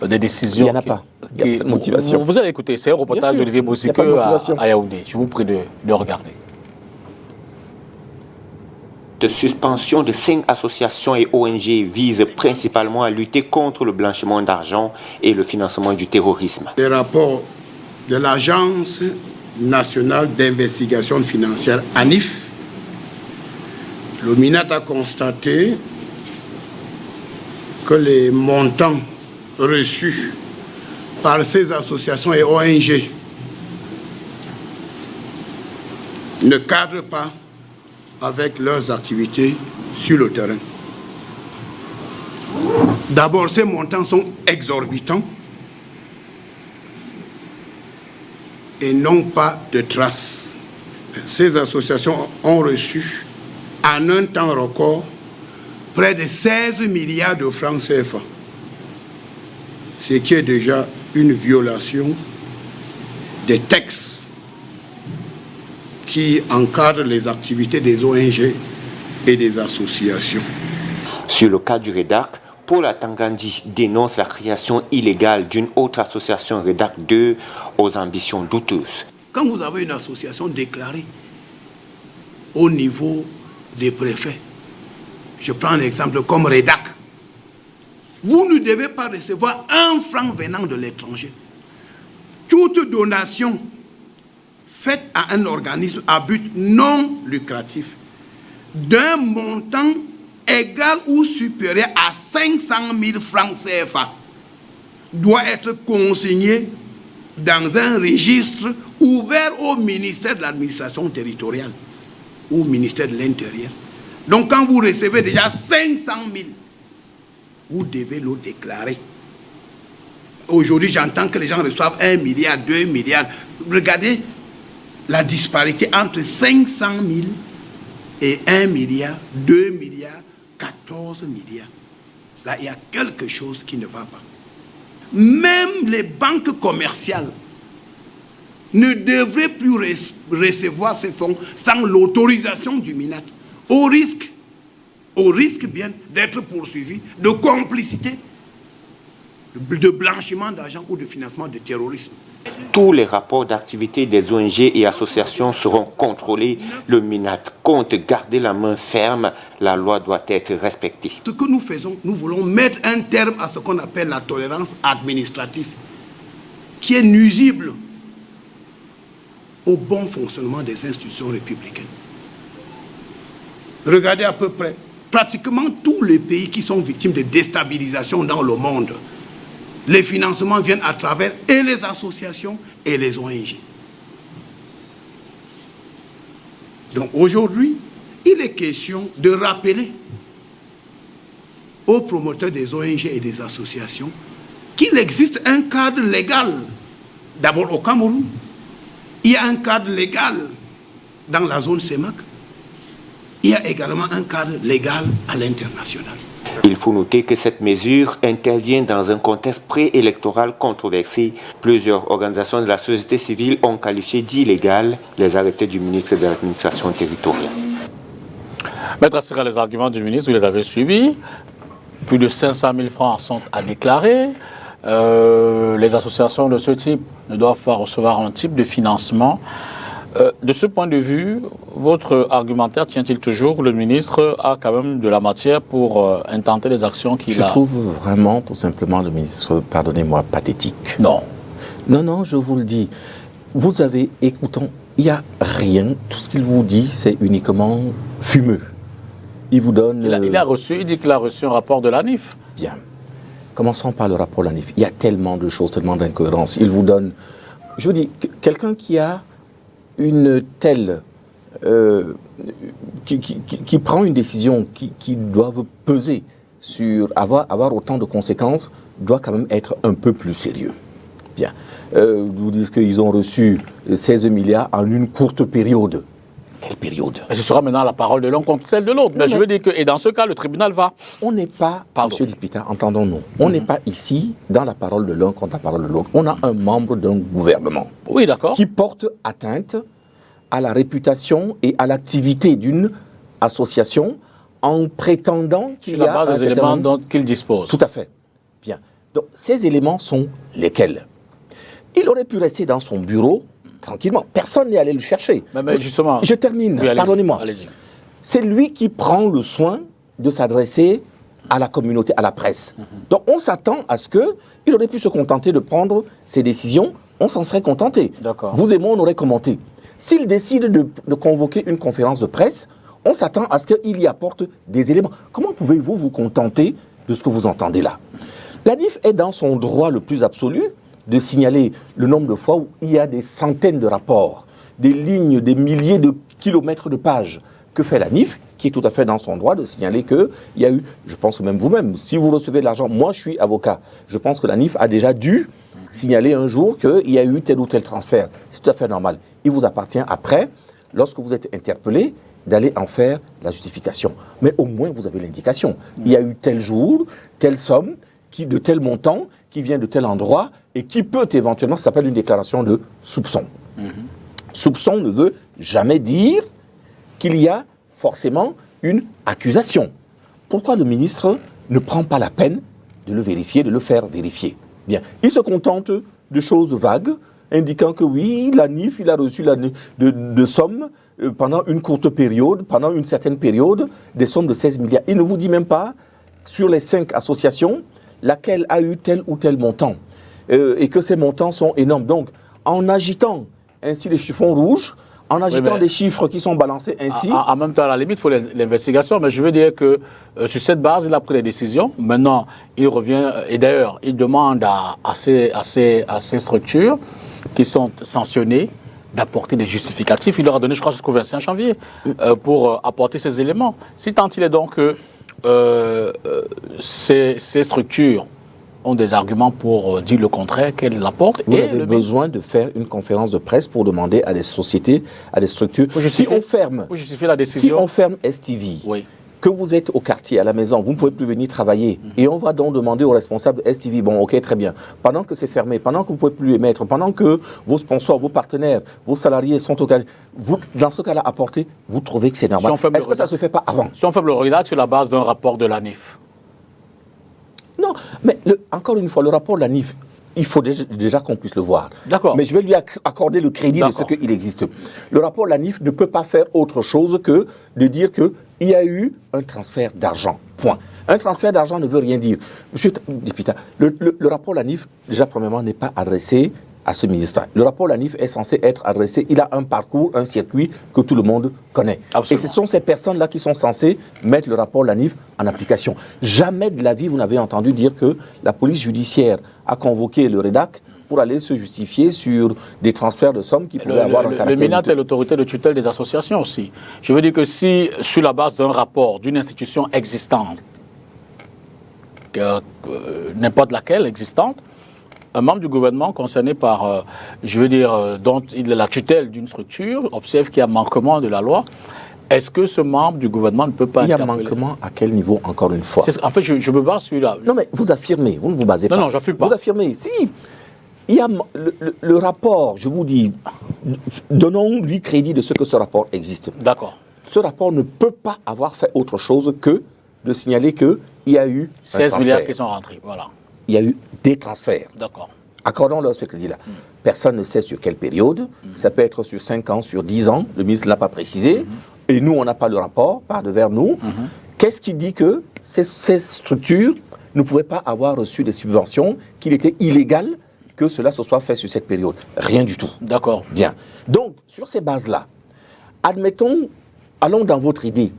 des décisions. Il n'y en a pas. Il n'y a pas de motivation. Vous allez écouter, c'est un reportage d'Olivier Boussike à Yaoundé. Je vous prie de regarder. De suspension de 5 associations et ONG vise principalement à lutter contre le blanchiment d'argent et le financement du terrorisme. Les rapports de l'Agence national d'investigation financière, ANIF, le MINAT a constaté que les montants reçus par ces associations et ONG ne cadrent pas avec leurs activités sur le terrain. D'abord, ces montants sont exorbitants et n'ont pas de traces. Ces associations ont reçu, en un temps record, près de 16 milliards de francs CFA, ce qui est déjà une violation des textes qui encadrent les activités des ONG et des associations. Sur le cas du REDAC, Paul Atangandi dénonce la création illégale d'une autre association REDAC 2 aux ambitions douteuses. Quand vous avez une association déclarée au niveau des préfets, je prends un exemple comme REDAC, vous ne devez pas recevoir un franc venant de l'étranger. Toute donation faite à un organisme à but non lucratif d'un montant égal ou supérieur à 500 000 francs CFA doit être consignée dans un registre ouvert au ministère de l'administration territoriale ou au ministère de l'Intérieur. Donc quand vous recevez déjà 500 000, vous devez le déclarer. Aujourd'hui, j'entends que les gens reçoivent 1 milliard, 2 milliards. Regardez la disparité entre 500 000 et 1 milliard, 2 milliards, 14 milliards. Là, il y a quelque chose qui ne va pas. Même les banques commerciales ne devraient plus recevoir ces fonds sans l'autorisation du MINAT, au risque bien d'être poursuivis de complicité, de blanchiment d'argent ou de financement de terrorisme. Tous les rapports d'activité des ONG et associations seront contrôlés. Le MINAT compte garder la main ferme. La loi doit être respectée. Ce que nous faisons, nous voulons mettre un terme à ce qu'on appelle la tolérance administrative, qui est nuisible au bon fonctionnement des institutions républicaines. Regardez à peu près, pratiquement tous les pays qui sont victimes de déstabilisation dans le monde, les financements viennent à travers et les associations et les ONG. Donc aujourd'hui, il est question de rappeler aux promoteurs des ONG et des associations qu'il existe un cadre légal. D'abord au Cameroun, il y a un cadre légal dans la zone CEMAC. Il y a également un cadre légal à l'international. Il faut noter que cette mesure intervient dans un contexte préélectoral controversé. Plusieurs organisations de la société civile ont qualifié d'illégal les arrêtés du ministre de l'administration territoriale. Maître Assira, les arguments du ministre, vous les avez suivis. Plus de 500 000 francs sont à déclarer. Les associations de ce type ne doivent pas recevoir un type de financement. De ce point de vue, votre argumentaire tient-il toujours? Le ministre a quand même de la matière pour intenter les actions qu'il a. Je trouve vraiment, tout simplement, le ministre, pardonnez-moi, pathétique. Non. Non, je vous le dis. Vous avez, écoutons, il n'y a rien. Tout ce qu'il vous dit, c'est uniquement fumeux. Il vous donne... Il dit qu'il a reçu un rapport de l'ANIF. Bien. Commençons par le rapport de l'ANIF. Il y a tellement de choses, tellement d'incohérences. Il vous donne... Je vous dis, quelqu'un qui a une telle... qui prend une décision qui doit peser sur avoir autant de conséquences, doit quand même être un peu plus sérieux. Bien. Vous dites qu'ils ont reçu 16 milliards en une courte période. Quelle période? Mais ce sera maintenant la parole de l'un contre celle de l'autre. Mais je veux dire que, et dans ce cas, le tribunal va... On n'est pas, M. Lipita, entendons-nous, on n'est pas ici dans la parole de l'un contre la parole de l'autre. On a un membre d'un gouvernement. Oui, d'accord. Qui porte atteinte à la réputation et à l'activité d'une association en prétendant qu'il y a... Sur la base des éléments dont il dispose. Tout à fait. Bien. Donc, ces éléments sont lesquels? Il aurait pu rester dans son bureau tranquillement. Personne n'est allé le chercher. Mais justement... Je termine, oui, pardonnez-moi. Allez-y. C'est lui qui prend le soin de s'adresser à la communauté, à la presse. Donc on s'attend à ce qu'il aurait pu se contenter de prendre ses décisions on s'en serait contenté. D'accord. Vous et moi, on aurait commenté. S'il décide de convoquer une conférence de presse, on s'attend à ce qu'il y apporte des éléments. Comment pouvez-vous vous contenter de ce que vous entendez là? La NIF est dans son droit le plus absolu de signaler le nombre de fois où il y a des centaines de rapports, des lignes, des milliers de kilomètres de pages. Que fait la NIF, qui est tout à fait dans son droit de signaler qu'il y a eu, je pense que même vous-même, si vous recevez de l'argent, moi je suis avocat, je pense que la NIF a déjà dû signaler un jour qu'il y a eu tel ou tel transfert. C'est tout à fait normal. Il vous appartient après, lorsque vous êtes interpellé, d'aller en faire la justification. Mais au moins, vous avez l'indication. Il y a eu tel jour, telle somme, de tel montant, qui vient de tel endroit, et qui peut éventuellement, ça s'appelle une déclaration de soupçon. Soupçon ne veut jamais dire qu'il y a forcément une accusation. Pourquoi le ministre ne prend pas la peine de le vérifier, de le faire vérifier? Bien, il se contente de choses vagues, indiquant que oui, la NIF, il a reçu de sommes pendant une courte période, pendant une certaine période, des sommes de 16 milliards. Il ne vous dit même pas, sur les 5 associations, laquelle a eu tel ou tel montant, et que ces montants sont énormes. Donc, en agitant ainsi les chiffons rouges, en agitant des chiffres qui sont balancés ainsi... En même temps, à la limite, il faut l'investigation, mais je veux dire que sur cette base, il a pris les décisions. Maintenant, il revient, et d'ailleurs, il demande à ces structures qui sont sanctionnées d'apporter des justificatifs. Il leur a donné, je crois, jusqu'au 25 janvier pour apporter ces éléments. Si tant il est donc que ces structures ont des arguments pour dire le contraire, qu'elles l'apportent. Vous avez besoin de faire une conférence de presse pour demander à des sociétés, à des structures. Si on ferme STV, oui, que vous êtes au quartier, à la maison, vous ne pouvez plus venir travailler, et on va donc demander aux responsables de STV, bon, ok, très bien, pendant que c'est fermé, pendant que vous ne pouvez plus émettre, pendant que vos sponsors, vos partenaires, vos salariés sont au quartier, vous, dans ce cas-là, apportez, vous trouvez que c'est normal. Est-ce que ça ne se fait pas avant? Si on fait le regard sur la base d'un rapport de la NIF. Non, mais encore une fois, le rapport de la NIF, il faut déjà qu'on puisse le voir. D'accord. Mais je vais lui accorder le crédit de ce qu'il existe. Le rapport de la NIF ne peut pas faire autre chose que de dire qu'il y a eu un transfert d'argent. Point. Un transfert d'argent ne veut rien dire. Monsieur Dipita, le rapport de la NIF, déjà, premièrement, n'est pas adressé à ce ministère. Le rapport de la NIF est censé être adressé, il a un parcours, un circuit que tout le monde connaît. Absolument. Et ce sont ces personnes-là qui sont censées mettre le rapport de la NIF en application. Jamais de la vie, vous n'avez entendu dire que la police judiciaire a convoqué le REDAC pour aller se justifier sur des transferts de sommes qui pouvaient avoir un caractère... Le MINAT est l'autorité de tutelle des associations aussi. Je veux dire que si, sur la base d'un rapport d'une institution existante, n'importe laquelle existante, un membre du gouvernement concerné par, dont il est la tutelle d'une structure, observe qu'il y a manquement de la loi, est-ce que ce membre du gouvernement ne peut pas interpeller? Il y a manquement à quel niveau, encore une fois? En fait, je me base sur là. Non, mais vous affirmez, vous ne vous basez pas. Non, j'affirme pas. Vous affirmez, si. Il y a le rapport, je vous dis, donnons-lui crédit de ce que ce rapport existe. D'accord. Ce rapport ne peut pas avoir fait autre chose que de signaler qu'il y a eu 16 milliards qui sont rentrés, voilà. Il y a eu des transferts. D'accord. Accordons-leur ce crédit-là. Personne ne sait sur quelle période. Ça peut être sur 5 ans, sur 10 ans. Le ministre ne l'a pas précisé. Et nous, on n'a pas le rapport, pas de vers nous. Qu'est-ce qui dit que ces structures ne pouvaient pas avoir reçu des subventions, qu'il était illégal que cela se soit fait sur cette période? Rien du tout. D'accord. Bien. Donc, sur ces bases-là, admettons, allons dans votre idée,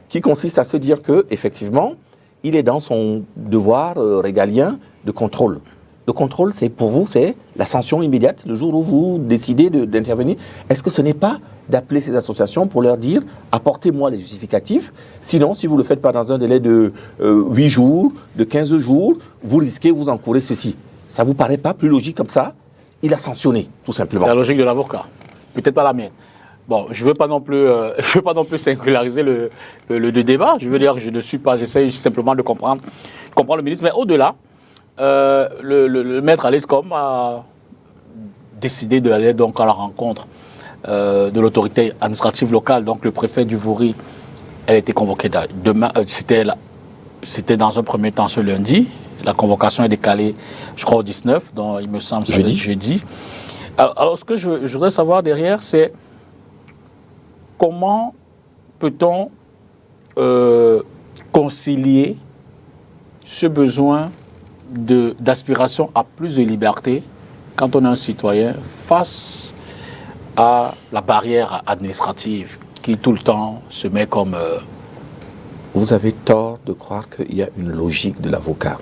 qui consiste à se dire que, effectivement, il est dans son devoir régalien de contrôle. Le contrôle, c'est pour vous, c'est la sanction immédiate, le jour où vous décidez d'intervenir. Est-ce que ce n'est pas d'appeler ces associations pour leur dire « apportez-moi les justificatifs », sinon, si vous ne le faites pas dans un délai de 8 jours, de 15 jours, vous risquez, vous encourez ceci. Ça ne vous paraît pas plus logique comme ça? Il a sanctionné, tout simplement. C'est la logique de l'avocat, peut-être pas la mienne. Bon, je ne veux pas non plus singulariser le débat. Je veux dire que je ne suis pas, j'essaie simplement de comprendre le ministre. Mais au-delà, le maître Aliscom a décidé d'aller donc à la rencontre de l'autorité administrative locale, donc le préfet du Vouri. Elle a été convoquée demain. C'était dans un premier temps ce lundi. La convocation est décalée, je crois, au 19, donc il me semble que c'est jeudi. Alors, ce que je voudrais savoir derrière, c'est comment peut-on concilier ce besoin d'aspiration à plus de liberté quand on est un citoyen face à la barrière administrative qui tout le temps se met comme... Vous avez tort de croire qu'il y a une logique de l'avocat.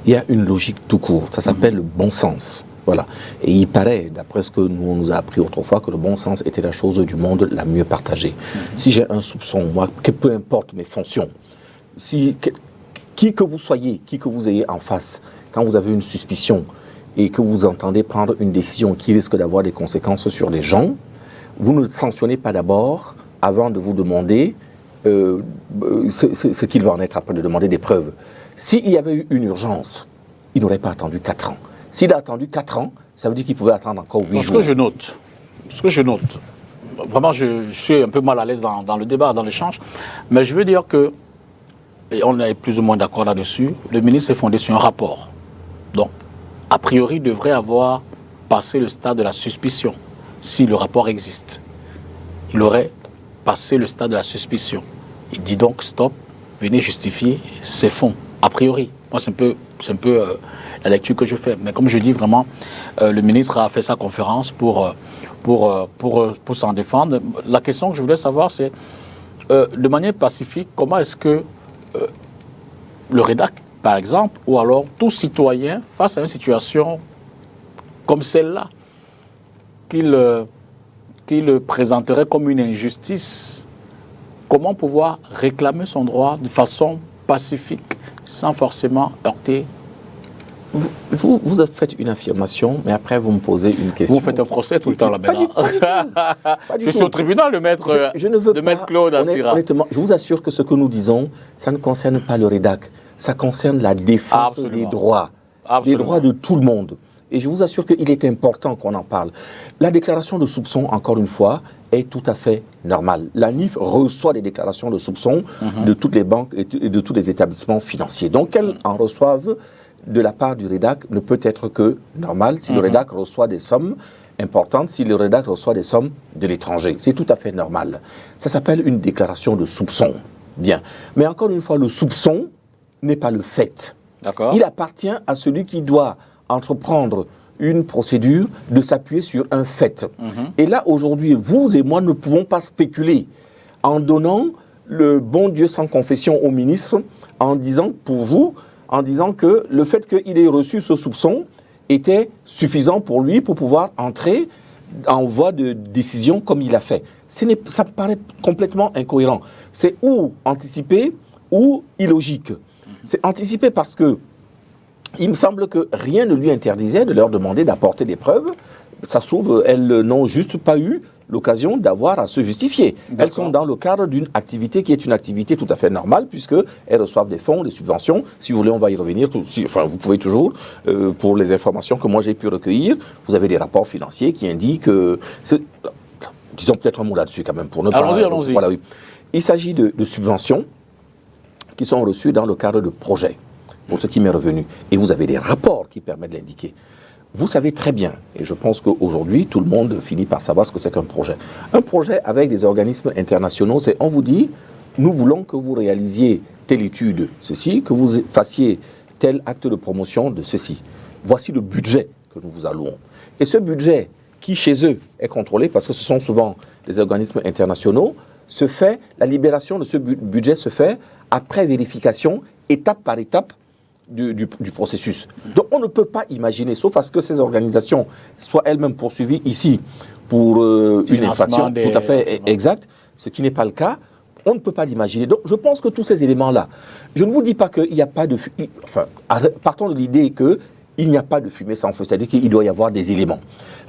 Il y a une logique tout court. Ça s'appelle le bon sens. Voilà. Et il paraît, d'après ce que on nous a appris autrefois, que le bon sens était la chose du monde la mieux partagée. Si j'ai un soupçon, moi, que peu importe mes fonctions, qui que vous soyez, qui que vous ayez en face, quand vous avez une suspicion et que vous entendez prendre une décision qui risque d'avoir des conséquences sur les gens, vous ne sanctionnez pas d'abord avant de vous demander ce qu'il va en être après de demander des preuves. S'il y avait eu une urgence, il n'aurait pas attendu 4 ans. S'il a attendu 4 ans, ça veut dire qu'il pouvait attendre encore 8 jours. Ce que je note, vraiment je suis un peu mal à l'aise dans le débat, dans l'échange, mais je veux dire que, et on est plus ou moins d'accord là-dessus, le ministre s'est fondé sur un rapport. Donc, a priori, il devrait avoir passé le stade de la suspicion, si le rapport existe. Il aurait passé le stade de la suspicion. Il dit donc, stop, venez justifier ces fonds, a priori. Moi, c'est un peu la lecture que je fais. Mais comme je dis vraiment, le ministre a fait sa conférence pour s'en défendre. La question que je voulais savoir, c'est, de manière pacifique, comment est-ce que le REDAC, par exemple, ou alors tout citoyen, face à une situation comme celle-là, qu'il présenterait comme une injustice, comment pouvoir réclamer son droit de façon pacifique, sans forcément heurter? Vous faites une affirmation, mais après vous me posez une question. Vous faites un procès tout le temps là-bas. Je suis tout. au tribunal, le maître, je ne veux de pas, maître Claude Assira. Honnêtement, je vous assure que ce que nous disons, ça ne concerne pas le REDAC, ça concerne la défense des droits, des droits de tout le monde. Et je vous assure qu'il est important qu'on en parle. La déclaration de soupçon, encore une fois, est tout à fait normale. La NIF reçoit des déclarations de soupçon de toutes les banques et de tous les établissements financiers. Donc qu'elles en reçoivent de la part du REDAC ne peut être que normal si le REDAC reçoit des sommes importantes, si le REDAC reçoit des sommes de l'étranger. C'est tout à fait normal. Ça s'appelle une déclaration de soupçon. Bien. Mais encore une fois, le soupçon n'est pas le fait. Il appartient à celui qui doit entreprendre une procédure de s'appuyer sur un fait. Et là, aujourd'hui, vous et moi ne pouvons pas spéculer en donnant le bon Dieu sans confession au ministre en disant, pour vous, en disant que le fait qu'il ait reçu ce soupçon était suffisant pour lui pour pouvoir entrer en voie de décision comme il a fait. Ça me paraît complètement incohérent. C'est ou anticipé ou illogique. C'est anticipé parce que il me semble que rien ne lui interdisait de leur demander d'apporter des preuves. Ça se trouve, elles n'ont juste pas eu l'occasion d'avoir à se justifier. Elles sont dans le cadre d'une activité qui est une activité tout à fait normale, puisqu'elles reçoivent des fonds, des subventions. Si vous voulez, on va y revenir. Vous pouvez toujours, pour les informations que moi j'ai pu recueillir, vous avez des rapports financiers qui indiquent... disons peut-être un mot là-dessus quand même, pour ne pas... Allons-y. Voilà, oui. Il s'agit de subventions qui sont reçues dans le cadre de projets, pour ce qui m'est revenu. Et vous avez des rapports qui permettent de l'indiquer. Vous savez très bien, et je pense qu'aujourd'hui, tout le monde finit par savoir ce que c'est qu'un projet. Un projet avec des organismes internationaux, c'est on vous dit, nous voulons que vous réalisiez telle étude, ceci, que vous fassiez tel acte de promotion de ceci. Voici le budget que nous vous allouons. Et ce budget, qui chez eux est contrôlé, parce que ce sont souvent les organismes internationaux, la libération de ce budget se fait après vérification, étape par étape, du processus. Donc on ne peut pas imaginer, sauf à ce que ces organisations soient elles-mêmes poursuivies ici pour une infraction tout à fait exacte, ce qui n'est pas le cas, on ne peut pas l'imaginer. Donc je pense que tous ces éléments-là, je ne vous dis pas qu'il n'y a pas de... Enfin, partons de l'idée qu'il n'y a pas de fumée sans feu, c'est-à-dire qu'il doit y avoir des éléments.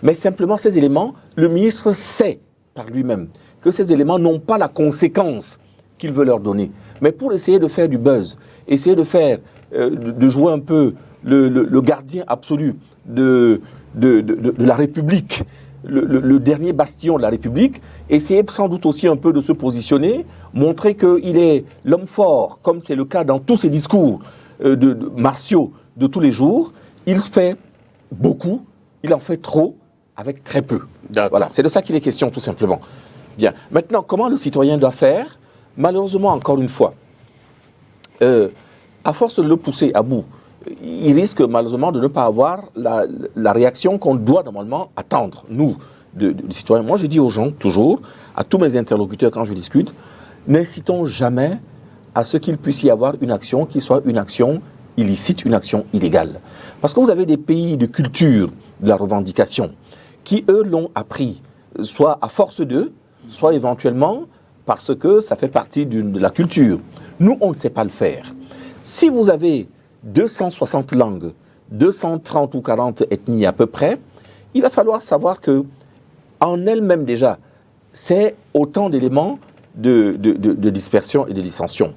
Mais simplement ces éléments, le ministre sait par lui-même que ces éléments n'ont pas la conséquence qu'il veut leur donner. Mais pour essayer de faire du buzz, essayer de faire... de jouer un peu le gardien absolu de la République, le dernier bastion de la République, essayer sans doute aussi un peu de se positionner, montrer qu'il est l'homme fort, comme c'est le cas dans tous ses discours martiaux de tous les jours. Il fait beaucoup, il en fait trop, avec très peu. Voilà, c'est de ça qu'il est question, tout simplement. Bien. Maintenant, comment le citoyen doit faire? Malheureusement, encore une fois, à force de le pousser à bout, il risque malheureusement de ne pas avoir la réaction qu'on doit normalement attendre, nous, de citoyens. Moi, je dis aux gens, toujours, à tous mes interlocuteurs quand je discute, n'incitons jamais à ce qu'il puisse y avoir une action qui soit une action illicite, une action illégale. Parce que vous avez des pays de culture de la revendication qui, eux, l'ont appris, soit à force d'eux, soit éventuellement parce que ça fait partie de la culture. Nous, on ne sait pas le faire. Si vous avez 260 langues, 230 ou 40 ethnies à peu près, il va falloir savoir que en elle-même déjà, c'est autant d'éléments de dispersion et de dissension.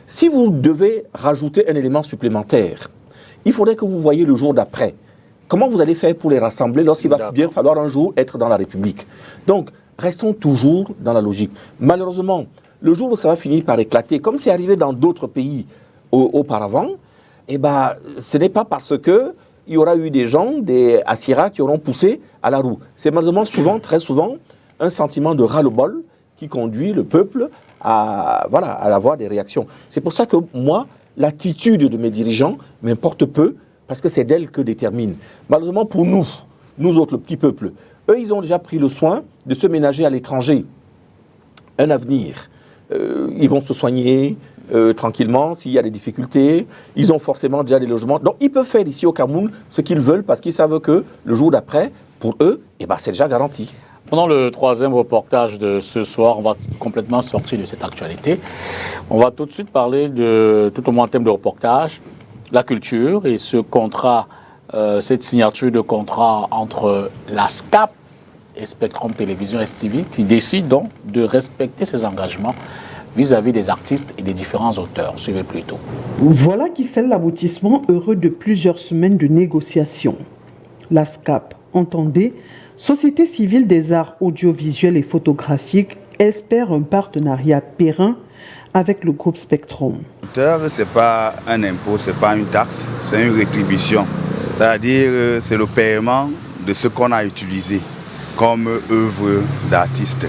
Si vous devez rajouter un élément supplémentaire, il faudrait que vous voyiez le jour d'après. Comment vous allez faire pour les rassembler lorsqu'il va bien falloir un jour être dans la République? Donc, restons toujours dans la logique. Malheureusement, le jour où ça va finir par éclater, comme c'est arrivé dans d'autres pays auparavant, eh ben, ce n'est pas parce que il y aura eu des gens, des Assira qui auront poussé à la roue. C'est malheureusement souvent, très souvent, un sentiment de ras-le-bol qui conduit le peuple à avoir des réactions. C'est pour ça que moi, l'attitude de mes dirigeants m'importe peu, parce que c'est d'elle que détermine. Malheureusement pour nous autres, le petit peuple, eux, ils ont déjà pris le soin de se ménager à l'étranger un avenir. Ils vont se soigner tranquillement s'il y a des difficultés. Ils ont forcément déjà des logements. Donc, ils peuvent faire ici au Cameroun ce qu'ils veulent parce qu'ils savent que le jour d'après, pour eux, c'est déjà garanti. Pendant le troisième reportage de ce soir, on va complètement sortir de cette actualité. On va tout de suite parler tout au moins en thème de reportage, la culture et ce contrat, cette signature de contrat entre la SCAP et Spectrum Télévision STV qui décide donc de respecter ses engagements vis-à-vis des artistes et des différents auteurs. Suivez plutôt. Voilà qui scelle l'aboutissement heureux de plusieurs semaines de négociations. La SCAP, entendez, Société civile des arts audiovisuels et photographiques, espère un partenariat périn avec le groupe Spectrum. Ce n'est pas un impôt, ce n'est pas une taxe, c'est une rétribution. C'est-à-dire c'est le paiement de ce qu'on a utilisé comme œuvre d'artiste.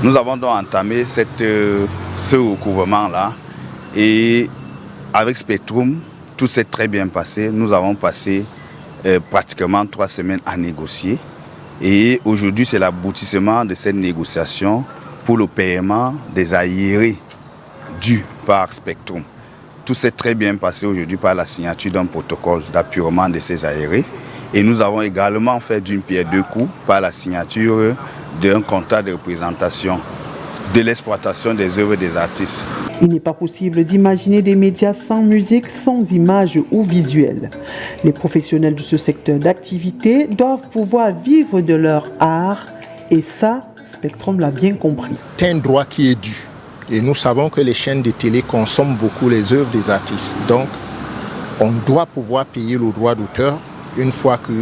Nous avons donc entamé ce recouvrement-là et avec Spectrum, tout s'est très bien passé. Nous avons passé pratiquement 3 semaines à négocier et aujourd'hui c'est l'aboutissement de cette négociation pour le paiement des arriérés dus par Spectrum. Tout s'est très bien passé aujourd'hui par la signature d'un protocole d'appurement de ces arriérés. Et nous avons également fait d'une pierre deux coups par la signature d'un contrat de représentation de l'exploitation des œuvres des artistes. Il n'est pas possible d'imaginer des médias sans musique, sans images ou visuels. Les professionnels de ce secteur d'activité doivent pouvoir vivre de leur art et ça, Spectrum l'a bien compris. C'est un droit qui est dû. Et nous savons que les chaînes de télé consomment beaucoup les œuvres des artistes. Donc, on doit pouvoir payer le droit d'auteur une fois que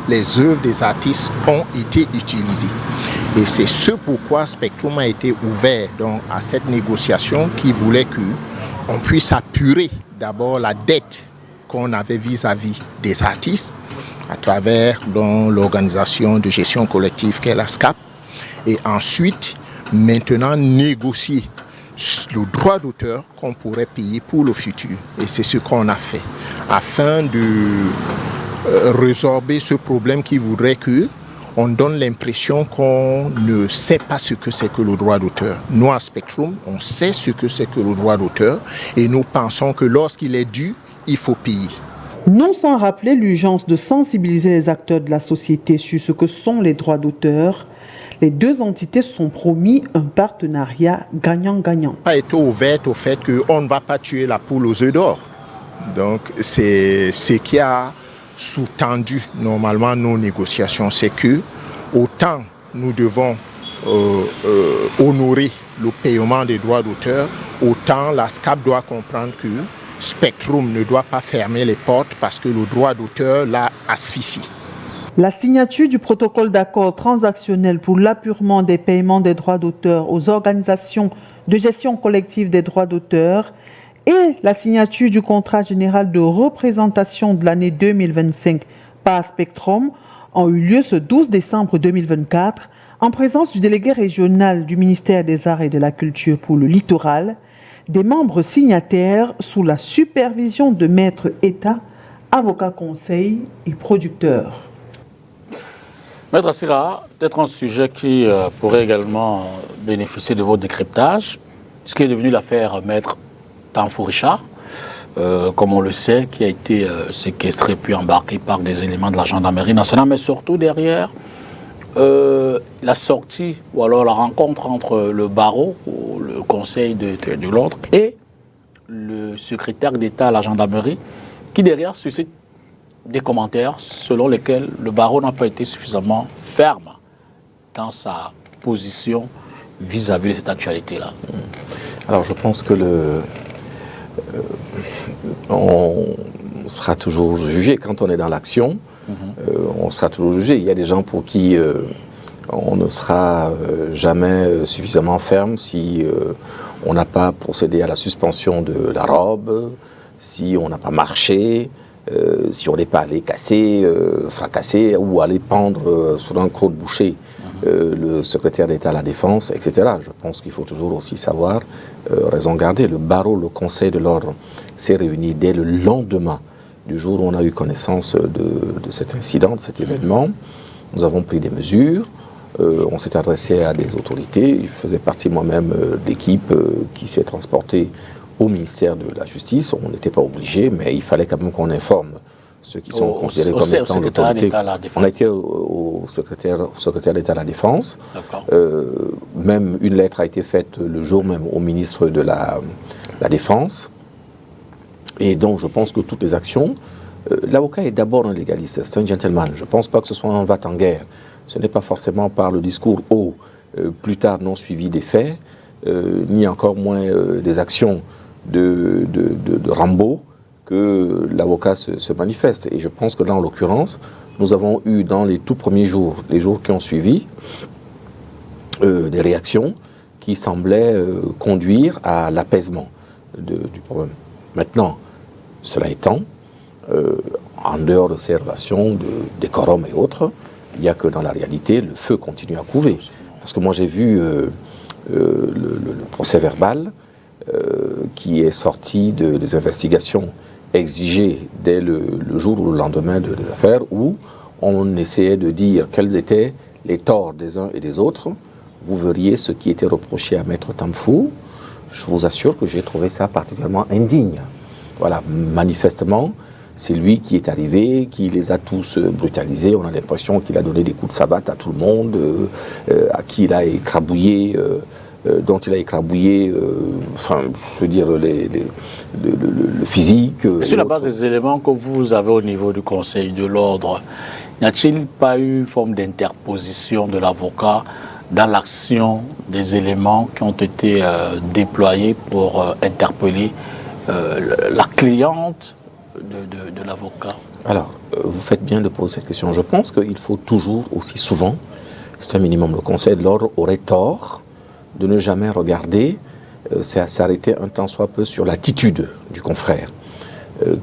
les œuvres des artistes ont été utilisées. Et c'est ce pourquoi Spectrum a été ouvert donc, à cette négociation qui voulait qu'on puisse apurer d'abord la dette qu'on avait vis-à-vis des artistes à travers l'organisation de gestion collective qu'est la SCAP et ensuite maintenant négocier le droit d'auteur qu'on pourrait payer pour le futur. Et c'est ce qu'on a fait afin de résorber ce problème qui voudrait qu'on donne l'impression qu'on ne sait pas ce que c'est que le droit d'auteur. Nous, à Spectrum, on sait ce que c'est que le droit d'auteur et nous pensons que lorsqu'il est dû, il faut payer. Non sans rappeler l'urgence de sensibiliser les acteurs de la société sur ce que sont les droits d'auteur, les deux entités se sont promis un partenariat gagnant-gagnant. On a été ouverte au fait qu'on ne va pas tuer la poule aux œufs d'or. Donc c'est ce qui a sous-tendu normalement nos négociations. C'est que autant nous devons honorer le paiement des droits d'auteur, autant la SCAP doit comprendre que Spectrum ne doit pas fermer les portes parce que le droit d'auteur l'a asphyxie. La signature du protocole d'accord transactionnel pour l'appurement des paiements des droits d'auteur aux organisations de gestion collective des droits d'auteur et la signature du contrat général de représentation de l'année 2025 par Spectrum ont eu lieu ce 12 décembre 2024 en présence du délégué régional du ministère des Arts et de la Culture pour le littoral, des membres signataires sous la supervision de Maître État avocat conseil et producteur. Maître Assira, peut-être un sujet qui pourrait également bénéficier de votre décryptage, ce qui est devenu l'affaire Maître Tanfou Richard, comme on le sait, qui a été séquestré puis embarqué par des éléments de la gendarmerie nationale, mais surtout derrière la sortie ou alors la rencontre entre le barreau, ou le conseil de l'ordre, et le secrétaire d'État à la gendarmerie, qui derrière suscite des commentaires selon lesquels le barreau n'a pas été suffisamment ferme dans sa position vis-à-vis de cette actualité-là. Alors je pense que on sera toujours jugé quand on est dans l'action. On sera toujours jugé. Il y a des gens pour qui on ne sera jamais suffisamment ferme si on n'a pas procédé à la suspension de la robe, si on n'a pas marché, si on n'est pas allé casser, fracasser ou aller pendre sur un croc de boucher le secrétaire d'État à la Défense, etc. Je pense qu'il faut toujours aussi savoir raison garder. Le barreau, le conseil de l'ordre s'est réuni dès le lendemain du jour où on a eu connaissance de cet incident, de cet événement. Nous avons pris des mesures. On s'est adressé à des autorités. Je faisais partie moi-même d'équipe qui s'est transportée au ministère de la Justice. On n'était pas obligé, mais il fallait quand même qu'on informe ceux qui sont considérés comme étant l'autorité. On a été au secrétaire d'État à la Défense. Même une lettre a été faite le jour même au ministre de la Défense. Et donc je pense que toutes les actions, l'avocat est d'abord un légaliste, c'est un gentleman. Je ne pense pas que ce soit un va-t-en-guerre. Ce n'est pas forcément par le discours haut, plus tard non suivi des faits, ni encore moins des actions de Rambo que l'avocat se manifeste. Et je pense que là, en l'occurrence, nous avons eu dans les tout premiers jours, les jours qui ont suivi, des réactions qui semblaient conduire à l'apaisement du problème. Maintenant, cela étant, en dehors de ces relations de décorum et autres, il n'y a que dans la réalité, le feu continue à couver. Parce que moi, j'ai vu le procès verbal qui est sorti des investigations exigées dès le jour ou le lendemain des affaires, où on essayait de dire quels étaient les torts des uns et des autres. Vous verriez ce qui était reproché à Maître Tanfou. Je vous assure que j'ai trouvé ça particulièrement indigne. Voilà, manifestement, c'est lui qui est arrivé, qui les a tous brutalisés. On a l'impression qu'il a donné des coups de sabbat à tout le monde, à qui il a écrabouillé, dont il a écrabouillé, enfin, je veux dire, le physique. Et sur la base des éléments que vous avez au niveau du Conseil de l'ordre, n'y a-t-il pas eu une forme d'interposition de l'avocat dans l'action des éléments qui ont été déployés pour interpeller la cliente de l'avocat? Alors, vous faites bien de poser cette question. Je pense qu'il faut toujours, aussi souvent, c'est un minimum, le Conseil de l'ordre aurait tort de ne jamais regarder, s'arrêter un temps soit peu sur l'attitude du confrère,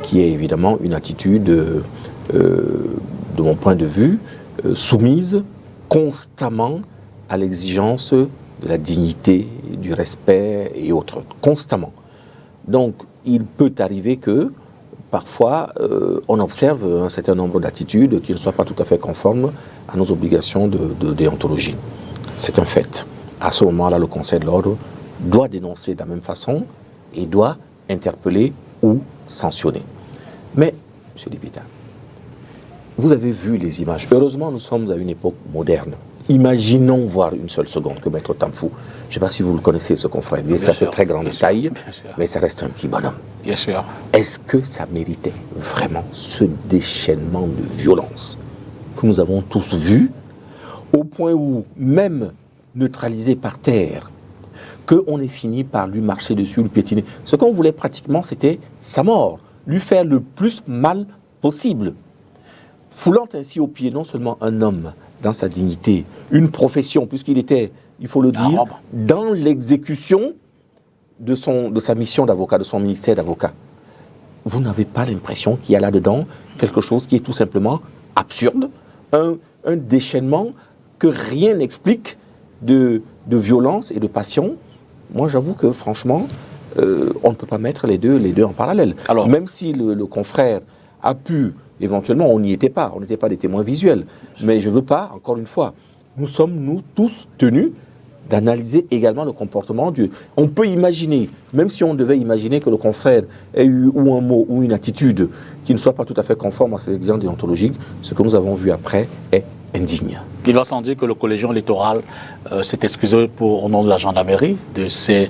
qui est évidemment une attitude, de mon point de vue, soumise constamment à l'exigence de la dignité, du respect et autres, constamment. Donc, il peut arriver que, parfois, on observe un certain nombre d'attitudes qui ne soient pas tout à fait conformes à nos obligations de déontologie. C'est un fait. À ce moment-là, le Conseil de l'ordre doit dénoncer de la même façon et doit interpeller ou sanctionner. Mais, M. Dipita, vous avez vu les images. Heureusement, nous sommes à une époque moderne. Imaginons voir une seule seconde que Maître Tanfou, je ne sais pas si vous le connaissez, ce confrère, mais ça fait très grande taille, mais ça reste un petit bonhomme. Bien sûr. Est-ce que ça méritait vraiment ce déchaînement de violence que nous avons tous vu, au point où, même neutralisé par terre, qu'on ait fini par lui marcher dessus, lui piétiner. Ce qu'on voulait pratiquement, c'était sa mort, lui faire le plus mal possible, foulant ainsi au pied non seulement un homme dans sa dignité, une profession, puisqu'il était, il faut le dire, dans l'exécution de sa mission d'avocat, de son ministère d'avocat. Vous n'avez pas l'impression qu'il y a là-dedans quelque chose qui est tout simplement absurde, un déchaînement que rien n'explique de violence et de passion. Moi, j'avoue que franchement, on ne peut pas mettre les deux en parallèle. Alors, même si le confrère a pu, éventuellement, on n'y était pas, on n'était pas des témoins visuels. Mais je ne veux pas, encore une fois, nous sommes, nous, tous tenus d'analyser également le comportement du... On peut imaginer, même si on devait imaginer que le confrère ait eu ou un mot ou une attitude qui ne soit pas tout à fait conforme à ces exigences déontologiques, ce que nous avons vu après est indigne. Il va sans dire que le collégien littoral s'est excusé au nom de la gendarmerie de ces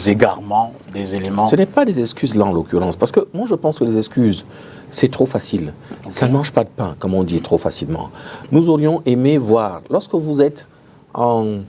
égarements des éléments. Ce n'est pas des excuses là en l'occurrence, parce que moi je pense que les excuses, c'est trop facile. Okay. Ça ne mange pas de pain, comme on dit trop facilement. Nous aurions aimé voir, lorsque vous êtes en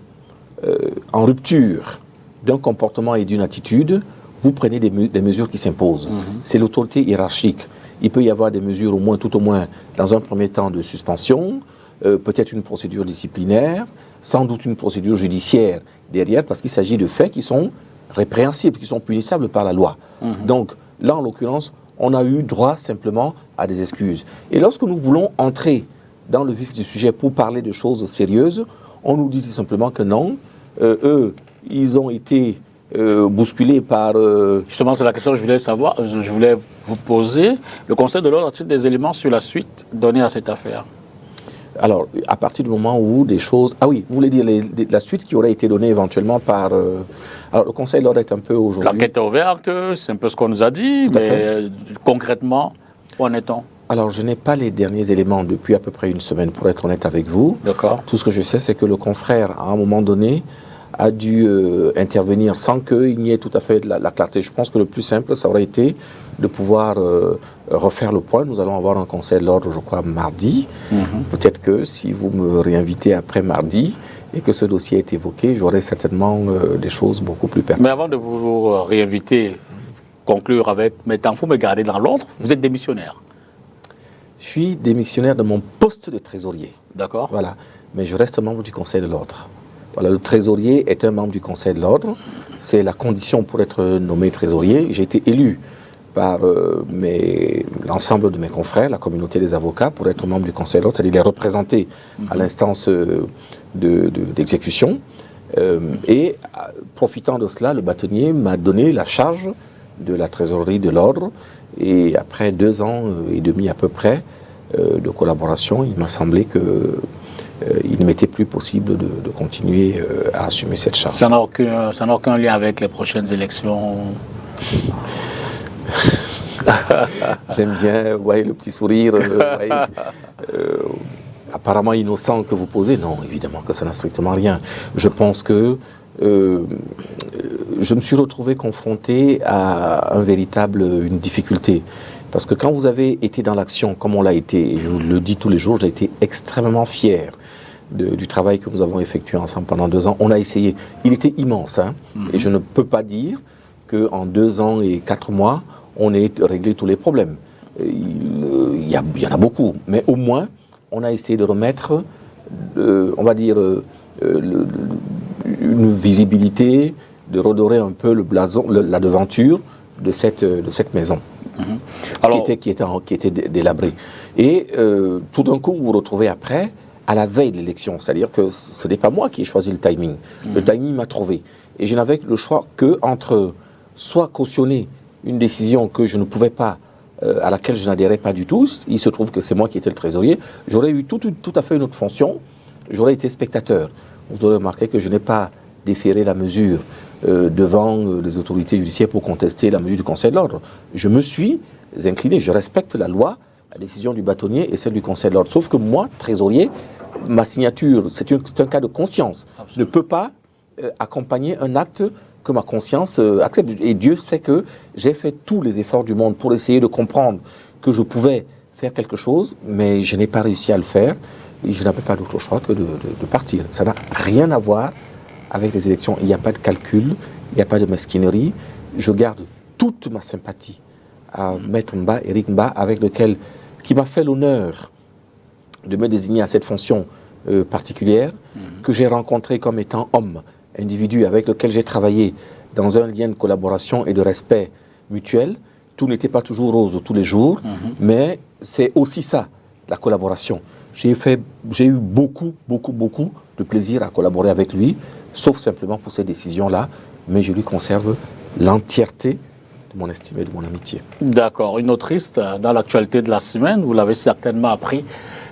rupture d'un comportement et d'une attitude, vous prenez des mesures qui s'imposent. C'est l'autorité hiérarchique. Il peut y avoir des mesures, tout au moins, dans un premier temps de suspension, peut-être une procédure disciplinaire, sans doute une procédure judiciaire derrière, parce qu'il s'agit de faits qui sont répréhensibles, qui sont punissables par la loi. Donc, là, en l'occurrence, on a eu droit simplement à des excuses. Et lorsque nous voulons entrer dans le vif du sujet pour parler de choses sérieuses, on nous dit tout simplement que non, eux, ils ont été bousculés par... Justement, c'est la question que je voulais savoir, je voulais vous poser. Le Conseil de l'ordre a-t-il des éléments sur la suite donnée à cette affaire? Alors, à partir du moment où des choses... Ah oui, vous voulez dire la suite qui aurait été donnée éventuellement par... Alors, le Conseil de l'ordre est un peu aujourd'hui... L'enquête est ouverte, c'est un peu ce qu'on nous a dit, mais concrètement, où en est-on? Alors, je n'ai pas les derniers éléments depuis à peu près une semaine, pour être honnête avec vous. D'accord. Tout ce que je sais, c'est que le confrère, à un moment donné, a dû intervenir sans qu'il n'y ait tout à fait la clarté. Je pense que le plus simple, ça aurait été de pouvoir refaire le point. Nous allons avoir un conseil de l'ordre, je crois, mardi. Peut-être que si vous me réinvitez après mardi et que ce dossier est évoqué, j'aurai certainement des choses beaucoup plus pertinentes. Mais avant de vous réinviter, conclure avec, mais tant faut me garder dans l'ordre, vous êtes démissionnaire. Je suis démissionnaire de mon poste de trésorier. D'accord. Voilà. Mais je reste membre du Conseil de l'ordre. Voilà, le trésorier est un membre du Conseil de l'ordre. C'est la condition pour être nommé trésorier. J'ai été élu par l'ensemble de mes confrères, la communauté des avocats, pour être membre du Conseil de l'ordre, c'est-à-dire les représenter à l'instance d'exécution. Et profitant de cela, le bâtonnier m'a donné la charge de la trésorerie de l'ordre. Et après 2 ans et demi à peu près de collaboration, il m'a semblé qu'il ne m'était plus possible de continuer à assumer cette charge. Ça n'a aucun lien avec les prochaines élections? J'aime bien, vous voyez le petit sourire, apparemment innocent que vous posez. Non, évidemment que ça n'a strictement rien. Je pense que je me suis retrouvé confronté à une difficulté. Parce que quand vous avez été dans l'action, comme on l'a été, et je vous le dis tous les jours, j'ai été extrêmement fier du travail que nous avons effectué ensemble pendant 2 ans. On a essayé, il était immense, et je ne peux pas dire qu'en 2 ans et 4 mois, on ait réglé tous les problèmes. Il y en a beaucoup, mais au moins, on a essayé de remettre, on va dire, une visibilité, de redorer un peu le blason, la devanture de cette maison qui était délabrée. Et tout d'un coup, vous vous retrouvez après, à la veille de l'élection. C'est-à-dire que ce n'est pas moi qui ai choisi le timing. Le timing m'a trouvé. Et je n'avais le choix qu'entre soit cautionner une décision que je ne pouvais pas, à laquelle je n'adhérais pas du tout. Il se trouve que c'est moi qui étais le trésorier. J'aurais eu tout à fait une autre fonction. J'aurais été spectateur. Vous aurez remarqué que je n'ai pas déféré la mesure devant les autorités judiciaires pour contester la mesure du Conseil de l'ordre. Je me suis incliné. Je respecte la loi, la décision du bâtonnier et celle du Conseil de l'ordre. Sauf que moi, trésorier, ma signature, c'est un cas de conscience. Je ne peux pas accompagner un acte que ma conscience accepte. Et Dieu sait que j'ai fait tous les efforts du monde pour essayer de comprendre que je pouvais faire quelque chose, mais je n'ai pas réussi à le faire. Et je n'avais pas d'autre choix que de partir. Ça n'a rien à voir avec les élections. Il n'y a pas de calcul, il n'y a pas de mesquinerie. Je garde toute ma sympathie à Maître Mba, Éric Mba, qui m'a fait l'honneur de me désigner à cette fonction particulière, que j'ai rencontré comme étant homme, individu avec lequel j'ai travaillé dans un lien de collaboration et de respect mutuel. Tout n'était pas toujours rose tous les jours, mais c'est aussi ça, la collaboration. J'ai eu beaucoup de plaisir à collaborer avec lui, sauf simplement pour ces décisions-là, mais je lui conserve l'entièreté mon estime et de mon amitié. D'accord. Une autrice dans l'actualité de la semaine, vous l'avez certainement appris,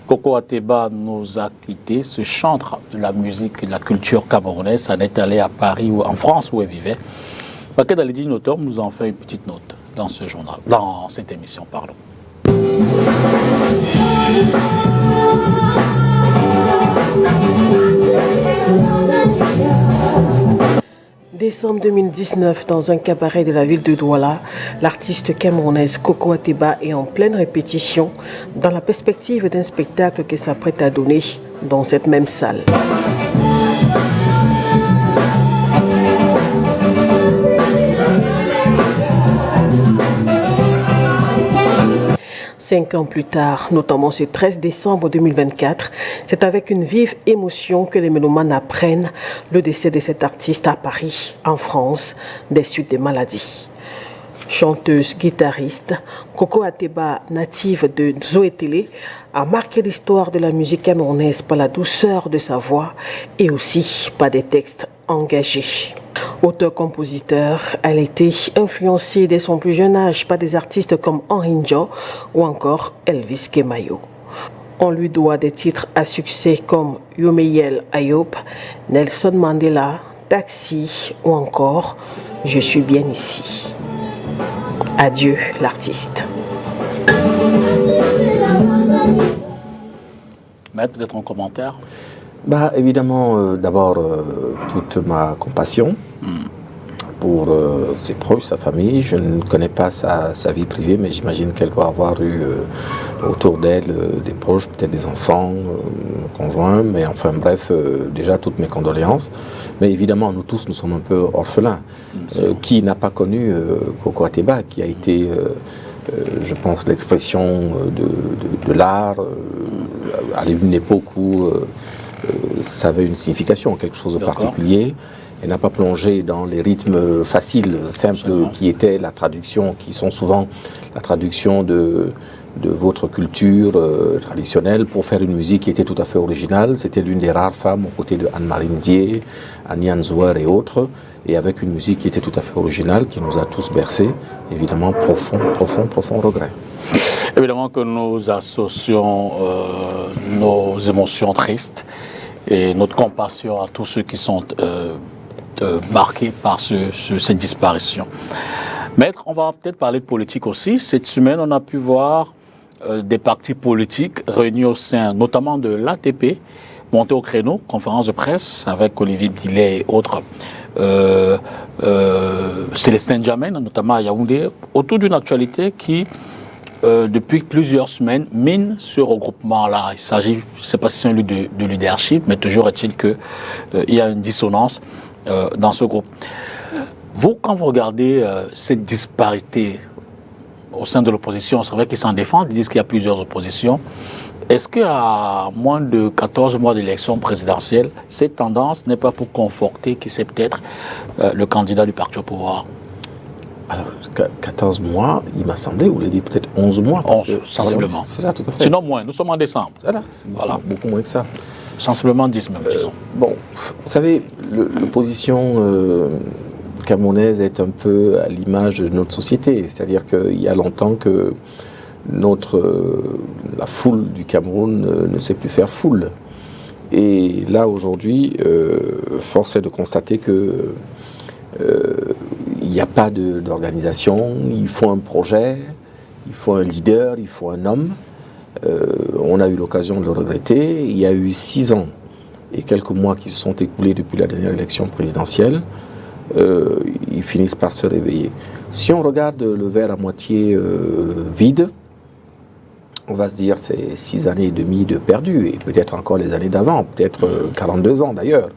Coco Ateba nous a quittés, ce chantre de la musique et de la culture camerounaise. Ça est allé à Paris ou en France où elle vivait. Baked Alidji Notom nous en fait une petite note dans ce journal, dans cette émission, pardon. Décembre 2019, dans un cabaret de la ville de Douala, l'artiste camerounaise Coco Ateba est en pleine répétition dans la perspective d'un spectacle qu'elle s'apprête à donner dans cette même salle. Cinq ans plus tard, notamment ce 13 décembre 2024, c'est avec une vive émotion que les mélomanes apprennent le décès de cet artiste à Paris, en France, des suites des maladies. Chanteuse, guitariste, Coco Ateba, native de Zoétélé, a marqué l'histoire de la musique camerounaise par la douceur de sa voix et aussi par des textes engagés. Auteur-compositeur, elle a été influencée dès son plus jeune âge par des artistes comme Henri Ndjo ou encore Elvis Kemayo. On lui doit des titres à succès comme Yomeyel Ayoub, Nelson Mandela, Taxi ou encore Je suis bien ici. Adieu l'artiste. Maître, peut-être un commentaire? Évidemment, d'abord, toute ma compassion pour ses proches, sa famille. Je ne connais pas sa vie privée, mais j'imagine qu'elle doit avoir eu autour d'elle des proches, peut-être des enfants, conjoints, mais enfin bref, déjà toutes mes condoléances. Mais évidemment, nous tous, nous sommes un peu orphelins. Qui n'a pas connu Coco Ateba, qui a été, je pense, l'expression de l'art à une époque où ça avait une signification, quelque chose de particulier. Elle n'a pas plongé dans les rythmes faciles, simples, qui étaient la traduction, qui sont souvent la traduction de votre culture traditionnelle pour faire une musique qui était tout à fait originale. C'était l'une des rares femmes aux côtés de Anne-Marie Ndié, Annie Zouer et autres, et avec une musique qui était tout à fait originale, qui nous a tous bercés. Évidemment, profond regret. Évidemment que nous associons nos émotions tristes et notre compassion à tous ceux qui sont marqués par cette disparition. Maître, on va peut-être parler de politique aussi. Cette semaine, on a pu voir des partis politiques réunis au sein notamment de l'ATP, monter au créneau, conférence de presse avec Olivier Bdillet et autres, Célestin Djamène, notamment à Yaoundé, autour d'une actualité qui, depuis plusieurs semaines, mine ce regroupement-là. Il s'agit, je ne sais pas si c'est un lieu de leadership, mais toujours est-il qu'il y a une dissonance dans ce groupe. Vous, quand vous regardez cette disparité au sein de l'opposition, c'est vrai qu'ils s'en défendent, ils disent qu'il y a plusieurs oppositions. Est-ce qu'à moins de 14 mois d'élection présidentielle, cette tendance n'est pas pour conforter qui c'est peut-être le candidat du parti au pouvoir? Alors, 14 mois, il m'a semblé, vous l'avez dit peut-être 11 mois. 11, sensiblement. C'est ça, tout à fait. Sinon moins, nous sommes en décembre. Voilà, beaucoup moins que ça. Sensiblement 10 même, disons. Bon, vous savez, l'opposition camerounaise est un peu à l'image de notre société. C'est-à-dire qu'il y a longtemps que la foule du Cameroun ne sait plus faire foule. Et là, aujourd'hui, force est de constater que il n'y a pas d'organisation, il faut un projet, il faut un leader, il faut un homme. On a eu l'occasion de le regretter. Il y a eu 6 ans et quelques mois qui se sont écoulés depuis la dernière élection présidentielle. Ils finissent par se réveiller. Si on regarde le verre à moitié vide, on va se dire c'est 6 années et demie de perdu, et peut-être encore les années d'avant, peut-être 42 ans d'ailleurs,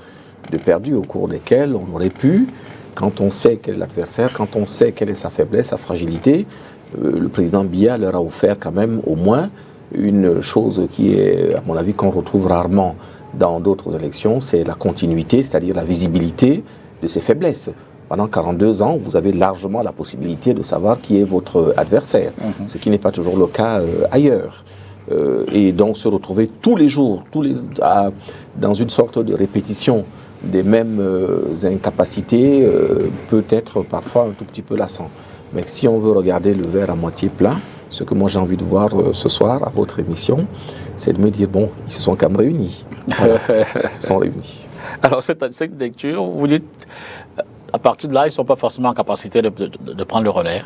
de perdu au cours desquels on aurait pu, quand on sait quel est l'adversaire, quand on sait quelle est sa faiblesse, sa fragilité, le président Biya leur a offert quand même au moins une chose qui est, à mon avis, qu'on retrouve rarement dans d'autres élections, c'est la continuité, c'est-à-dire la visibilité de ses faiblesses. Pendant 42 ans, vous avez largement la possibilité de savoir qui est votre adversaire, ce qui n'est pas toujours le cas ailleurs. Et donc se retrouver tous les jours, dans une sorte de répétition des mêmes incapacités peut être parfois un tout petit peu lassant. Mais si on veut regarder le verre à moitié plein, ce que moi j'ai envie de voir ce soir à votre émission, c'est de me dire, bon, ils se sont quand même réunis. Voilà, ils se sont réunis. Alors, cette lecture, vous dites, à partir de là, ils ne sont pas forcément en capacité de prendre le relais.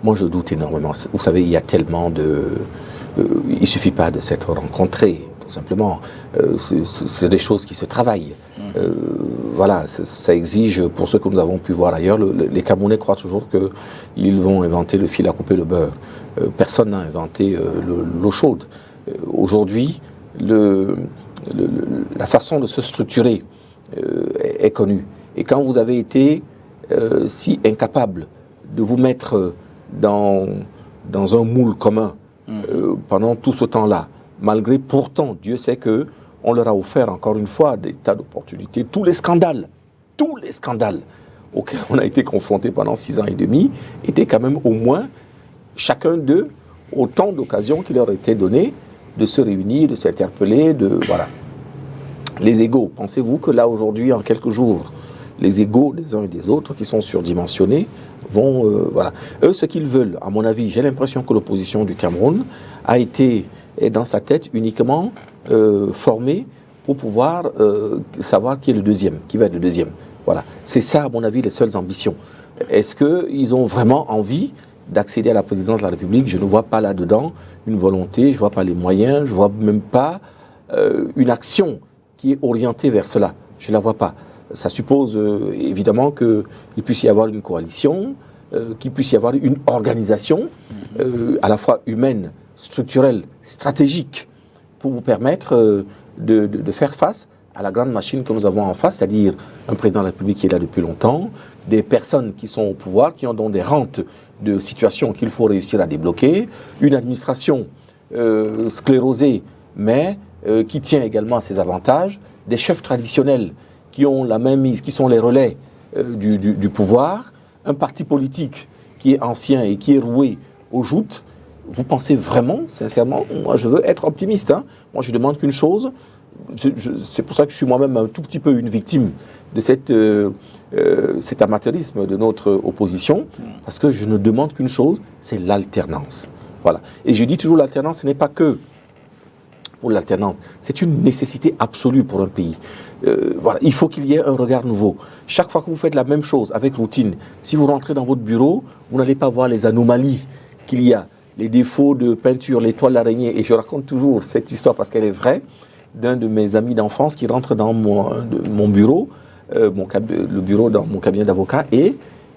Moi, je doute énormément. Vous savez, il y a tellement de... il ne suffit pas de s'être rencontrés, tout simplement. C'est des choses qui se travaillent. Voilà, ça exige, pour ce que nous avons pu voir ailleurs, les Camerounais croient toujours qu'ils vont inventer le fil à couper le beurre. Personne n'a inventé l'eau chaude. Aujourd'hui, la façon de se structurer est connue. Et quand vous avez été si incapable de vous mettre dans un moule commun pendant tout ce temps-là, malgré pourtant, Dieu sait que on leur a offert encore une fois des tas d'opportunités, tous les scandales auxquels on a été confrontés pendant 6 ans et demi étaient quand même au moins chacun d'eux autant d'occasions qui leur étaient données de se réunir, de s'interpeller, voilà. Les égos, pensez-vous que là aujourd'hui, en quelques jours, les égos des uns et des autres qui sont surdimensionnés vont, voilà. Eux, ce qu'ils veulent, à mon avis, j'ai l'impression que l'opposition du Cameroun est dans sa tête uniquement formée pour pouvoir savoir qui est le deuxième, qui va être le deuxième. Voilà. C'est ça, à mon avis, les seules ambitions. Est-ce qu'ils ont vraiment envie d'accéder à la présidence de la République? Je ne vois pas là-dedans une volonté, je ne vois pas les moyens, je ne vois même pas une action qui est orientée vers cela. Je ne la vois pas. Ça suppose évidemment qu'il puisse y avoir une coalition, qu'il puisse y avoir une organisation à la fois humaine, structurelle, stratégique, pour vous permettre de faire face à la grande machine que nous avons en face, c'est-à-dire un président de la République qui est là depuis longtemps, des personnes qui sont au pouvoir, qui ont donc des rentes de situations qu'il faut réussir à débloquer, une administration sclérosée, mais qui tient également à ses avantages, des chefs traditionnels qui ont la même mise, qui sont les relais du pouvoir, un parti politique qui est ancien et qui est roué aux joutes. Vous pensez vraiment, sincèrement, moi je veux être optimiste, hein. Moi je demande qu'une chose, c'est pour ça que je suis moi-même un tout petit peu une victime de cet amateurisme de notre opposition, parce que je ne demande qu'une chose, c'est l'alternance. Voilà. Et je dis toujours l'alternance, ce n'est pas que pour l'alternance, c'est une nécessité absolue pour un pays. Voilà. Il faut qu'il y ait un regard nouveau. Chaque fois que vous faites la même chose avec routine, si vous rentrez dans votre bureau, vous n'allez pas voir les anomalies qu'il y a, les défauts de peinture, les toiles d'araignée. Et je raconte toujours cette histoire parce qu'elle est vraie, d'un de mes amis d'enfance qui rentre dans mon bureau, le bureau dans mon cabinet d'avocat, et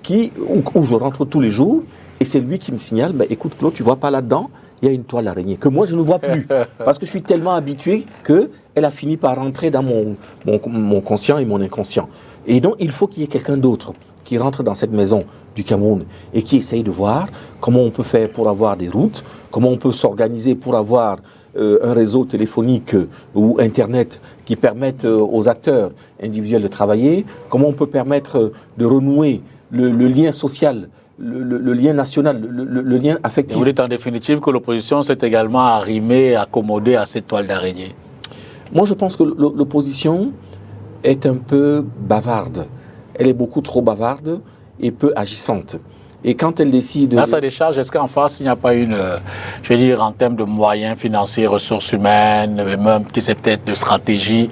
où je rentre tous les jours, et c'est lui qui me signale, écoute Claude, tu vois pas là-dedans, il y a une toile d'araignée que moi je ne vois plus, parce que je suis tellement habitué qu'elle a fini par rentrer dans mon conscient et mon inconscient. Et donc il faut qu'il y ait quelqu'un d'autre qui rentre dans cette maison du Cameroun et qui essaye de voir comment on peut faire pour avoir des routes, comment on peut s'organiser pour avoir un réseau téléphonique ou Internet qui permettent aux acteurs individuels de travailler, comment on peut permettre de renouer le lien social, le lien national, le lien affectif. Et vous dites en définitive que l'opposition s'est également arrimée, accommodée à cette toile d'araignée. Moi, je pense que l'opposition est un peu bavarde. Elle est beaucoup trop bavarde et peu agissante. Et quand elle décide... À sa décharge, est-ce qu'en face, il n'y a pas je veux dire, en termes de moyens financiers, ressources humaines, même c'est peut-être de stratégie,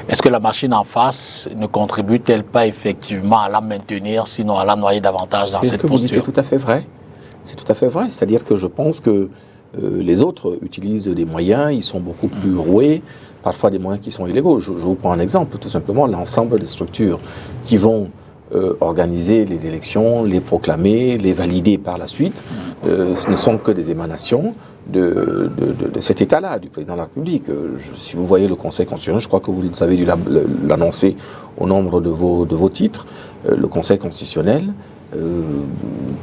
est-ce que la machine en face ne contribue-t-elle pas effectivement à la maintenir, sinon à la noyer davantage dans cette posture? C'est tout à fait vrai. C'est tout à fait vrai. C'est-à-dire que je pense que les autres utilisent des moyens, ils sont beaucoup plus roués, parfois des moyens qui sont illégaux. Je vous prends un exemple, tout simplement, l'ensemble des structures qui vont organiser les élections, les proclamer, les valider par la suite, ce ne sont que des émanations de cet état-là, du président de la République. Si vous voyez le Conseil constitutionnel, je crois que vous avez dû l'annoncer au nombre de vos titres, le Conseil constitutionnel,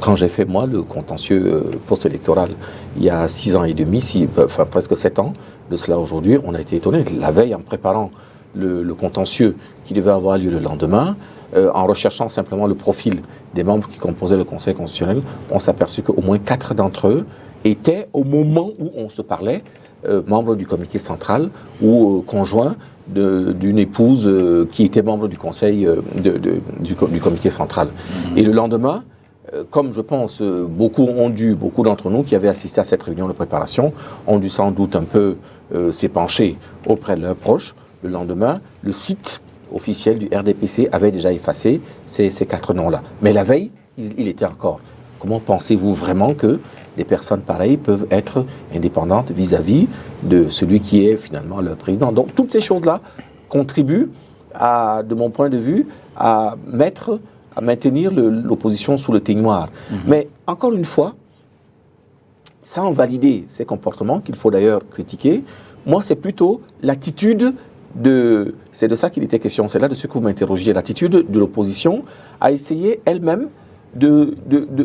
quand j'ai fait moi le contentieux post-électoral il y a 6 ans et demi, presque 7 ans de cela aujourd'hui, on a été étonnés. La veille, en préparant le contentieux qui devait avoir lieu le lendemain, en recherchant simplement le profil des membres qui composaient le Conseil constitutionnel, on s'est aperçu qu'au moins 4 d'entre eux étaient, au moment où on se parlait, membres du comité central ou conjoints d'une épouse qui était membre du conseil du comité central. Et le lendemain, comme je pense beaucoup d'entre nous qui avaient assisté à cette réunion de préparation, ont dû sans doute un peu s'épancher auprès de leurs proches. Le lendemain, le site officiel du RDPC avait déjà effacé ces 4 noms-là. Mais la veille, il était encore. Comment pensez-vous vraiment que des personnes pareilles peuvent être indépendantes vis-à-vis de celui qui est finalement le président? Donc toutes ces choses-là contribuent, de mon point de vue, à maintenir l'opposition sous le teignoir. Mais encore une fois, sans valider ces comportements qu'il faut d'ailleurs critiquer, moi c'est plutôt l'attitude c'est de ça qu'il était question, c'est là de ce que vous m'interrogiez, l'attitude de l'opposition à essayer elle-même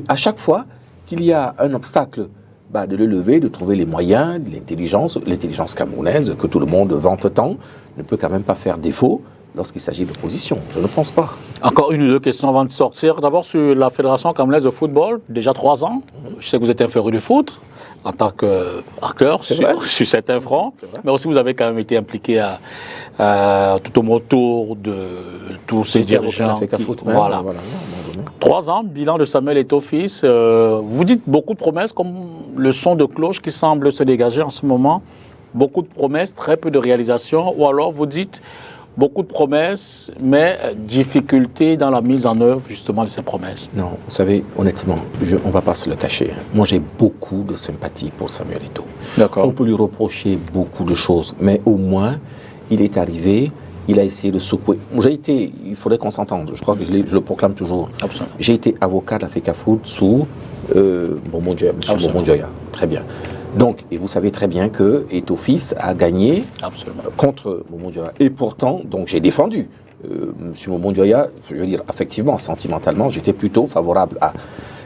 à chaque fois qu'il y a un obstacle, de le lever, de trouver les moyens, l'intelligence camerounaise que tout le monde vante tant, ne peut quand même pas faire défaut lorsqu'il s'agit d'opposition. Je ne pense pas. Encore une ou deux questions avant de sortir. D'abord sur la Fédération camerounaise de football, déjà 3 ans. Je sais que vous êtes un féru du foot en tant que hacker sur certains fronts, mais aussi vous avez quand même été impliqué tout au motour de tous ces dirigeants. Voilà. 3 ans, bilan de Samuel Eto'o-Fils. Vous dites beaucoup de promesses, comme le son de cloche qui semble se dégager en ce moment. Beaucoup de promesses, très peu de réalisations. Ou alors vous dites beaucoup de promesses, mais difficulté dans la mise en œuvre justement de ces promesses. Non, vous savez, honnêtement, on ne va pas se le cacher. Moi, j'ai beaucoup de sympathie pour Samuel Eto'o. D'accord. On peut lui reprocher beaucoup de choses, mais au moins, il est arrivé, il a essayé de secouer. Il faudrait qu'on s'entende, je crois que je le proclame toujours. Absolument. J'ai été avocat de la FECAFOOT sous Bobo Dioya. Très bien. Donc, et vous savez très bien que Eto'o-Fils a gagné contre Bobo Dioya. Et pourtant, donc j'ai défendu M. Bobo Dioya. Je veux dire, effectivement, sentimentalement, j'étais plutôt favorable à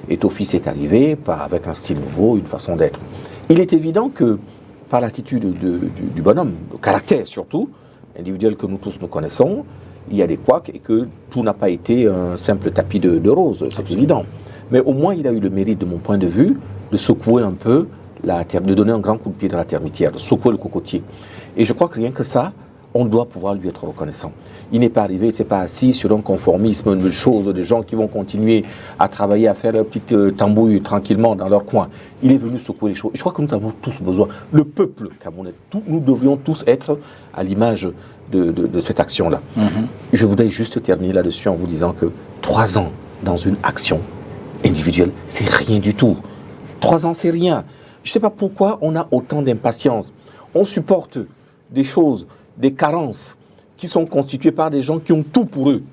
Eto'o-Fils est arrivé avec un style nouveau, une façon d'être. Il est évident que par l'attitude du bonhomme, le caractère surtout, individuel que nous tous nous connaissons, il y a des couacs et que tout n'a pas été un simple tapis de roses, c'est évident. Mais au moins, il a eu le mérite, de mon point de vue, de secouer un peu de donner un grand coup de pied dans la termitière, de secouer le cocotier. Et je crois que rien que ça, on doit pouvoir lui être reconnaissant. Il n'est pas arrivé, il ne s'est pas assis sur un conformisme de choses, de gens qui vont continuer à travailler, à faire leur petite tambouille tranquillement dans leur coin. Il est venu secouer les choses. Je crois que nous avons tous besoin, le peuple camerounais, nous devrions tous être à l'image de cette action-là. Je voudrais juste terminer là-dessus en vous disant que 3 ans dans une action individuelle, c'est rien du tout. 3 ans, c'est rien. Je ne sais pas pourquoi on a autant d'impatience. On supporte des choses, des carences qui sont constituées par des gens qui ont tout pour eux.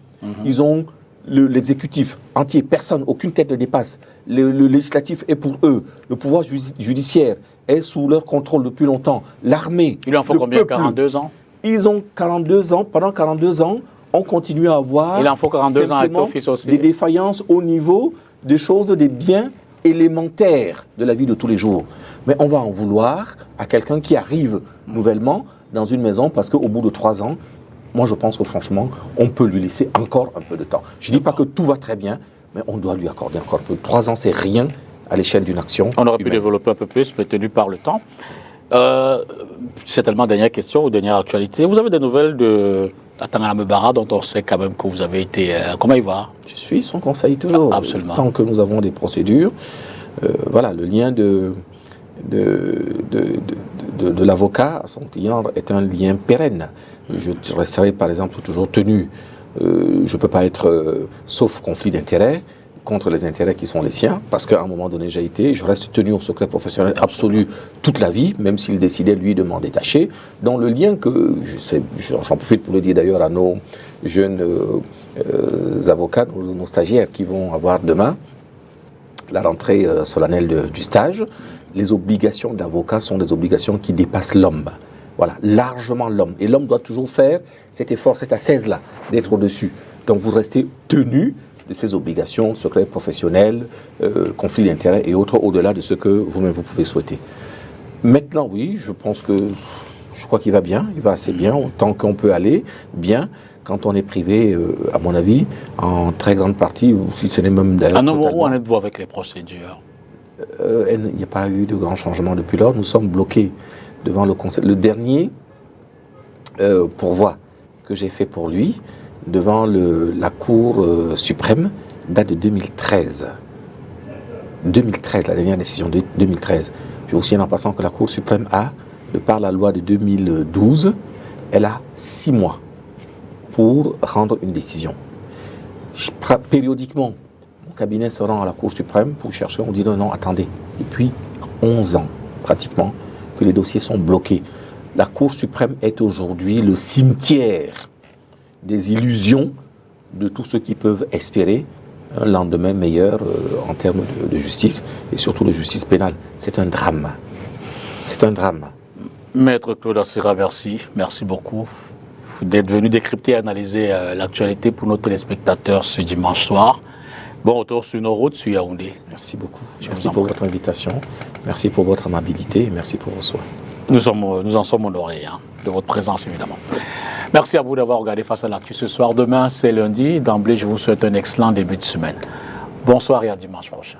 Ils ont l'exécutif entier, personne, aucune tête ne dépasse. Le législatif est pour eux. Le pouvoir judiciaire est sous leur contrôle depuis longtemps. L'armée, il en faut combien, 42 ans? Ils ont 42 ans. Pendant 42 ans, on continue à avoir il en faut 42 ans à Eto'o-Fils aussi. Des défaillances au niveau des choses, des biens élémentaire de la vie de tous les jours. Mais on va en vouloir à quelqu'un qui arrive nouvellement dans une maison parce qu'au bout de 3 ans, moi je pense que franchement, on peut lui laisser encore un peu de temps. Je ne dis pas que tout va très bien, mais on doit lui accorder encore un peu. 3 ans, c'est rien à l'échelle d'une action. On aurait pu développer un peu plus, mais tenu par le temps. Certainement, dernière question ou dernière actualité. Vous avez des nouvelles de Atangana Mebara, dont on sait quand même que vous avez été... comment il va? Je suis son conseil toujours. Absolument. Tant que nous avons des procédures, voilà, le lien de l'avocat à son client est un lien pérenne. Je resterai par exemple toujours tenu. Je ne peux pas être, sauf conflit d'intérêts, contre les intérêts qui sont les siens, parce qu'à un moment donné, je reste tenu au secret professionnel absolu toute la vie, même s'il décidait, lui, de m'en détacher, dans le lien que, j'en profite pour le dire d'ailleurs à nos jeunes avocats, nos stagiaires qui vont avoir demain la rentrée solennelle du stage, les obligations d'avocat sont des obligations qui dépassent l'homme. Voilà, largement l'homme. Et l'homme doit toujours faire cet effort, cette ascèse-là, d'être au-dessus. Donc vous restez tenu de ces obligations, secret professionnel, conflit d'intérêts et autres, au-delà de ce que vous-même vous pouvez souhaiter. Maintenant, oui, je crois qu'il va bien, il va assez bien, tant qu'on peut aller bien, quand on est privé, à mon avis, en très grande partie, ou si ce n'est même d'ailleurs... À nouveau, où en êtes-vous avec les procédures? Il n'y a pas eu de grand changement depuis lors. Nous sommes bloqués devant le Conseil. Le dernier pourvoi que j'ai fait pour lui, devant la Cour suprême, date de 2013. 2013, la dernière décision de 2013. Je vous signale en passant que la Cour suprême a, de par la loi de 2012, elle a 6 mois pour rendre une décision. Périodiquement, mon cabinet se rend à la Cour suprême pour chercher, on dit non, attendez. Depuis 11 ans, pratiquement, que les dossiers sont bloqués. La Cour suprême est aujourd'hui le cimetière des illusions de tous ceux qui peuvent espérer un lendemain meilleur en termes de justice et surtout de justice pénale. C'est un drame. C'est un drame. Maître Claude Assira, merci. Merci beaucoup d'être venu décrypter et analyser l'actualité pour nos téléspectateurs ce dimanche soir. Bon retour sur nos routes, sur Yaoundé. Merci beaucoup. Merci pour votre invitation. Merci pour votre amabilité et merci pour vos soins. Nous en sommes honorés de votre présence, évidemment. Merci à vous d'avoir regardé Face à l'actu ce soir. Demain, c'est lundi. D'emblée, je vous souhaite un excellent début de semaine. Bonsoir et à dimanche prochain.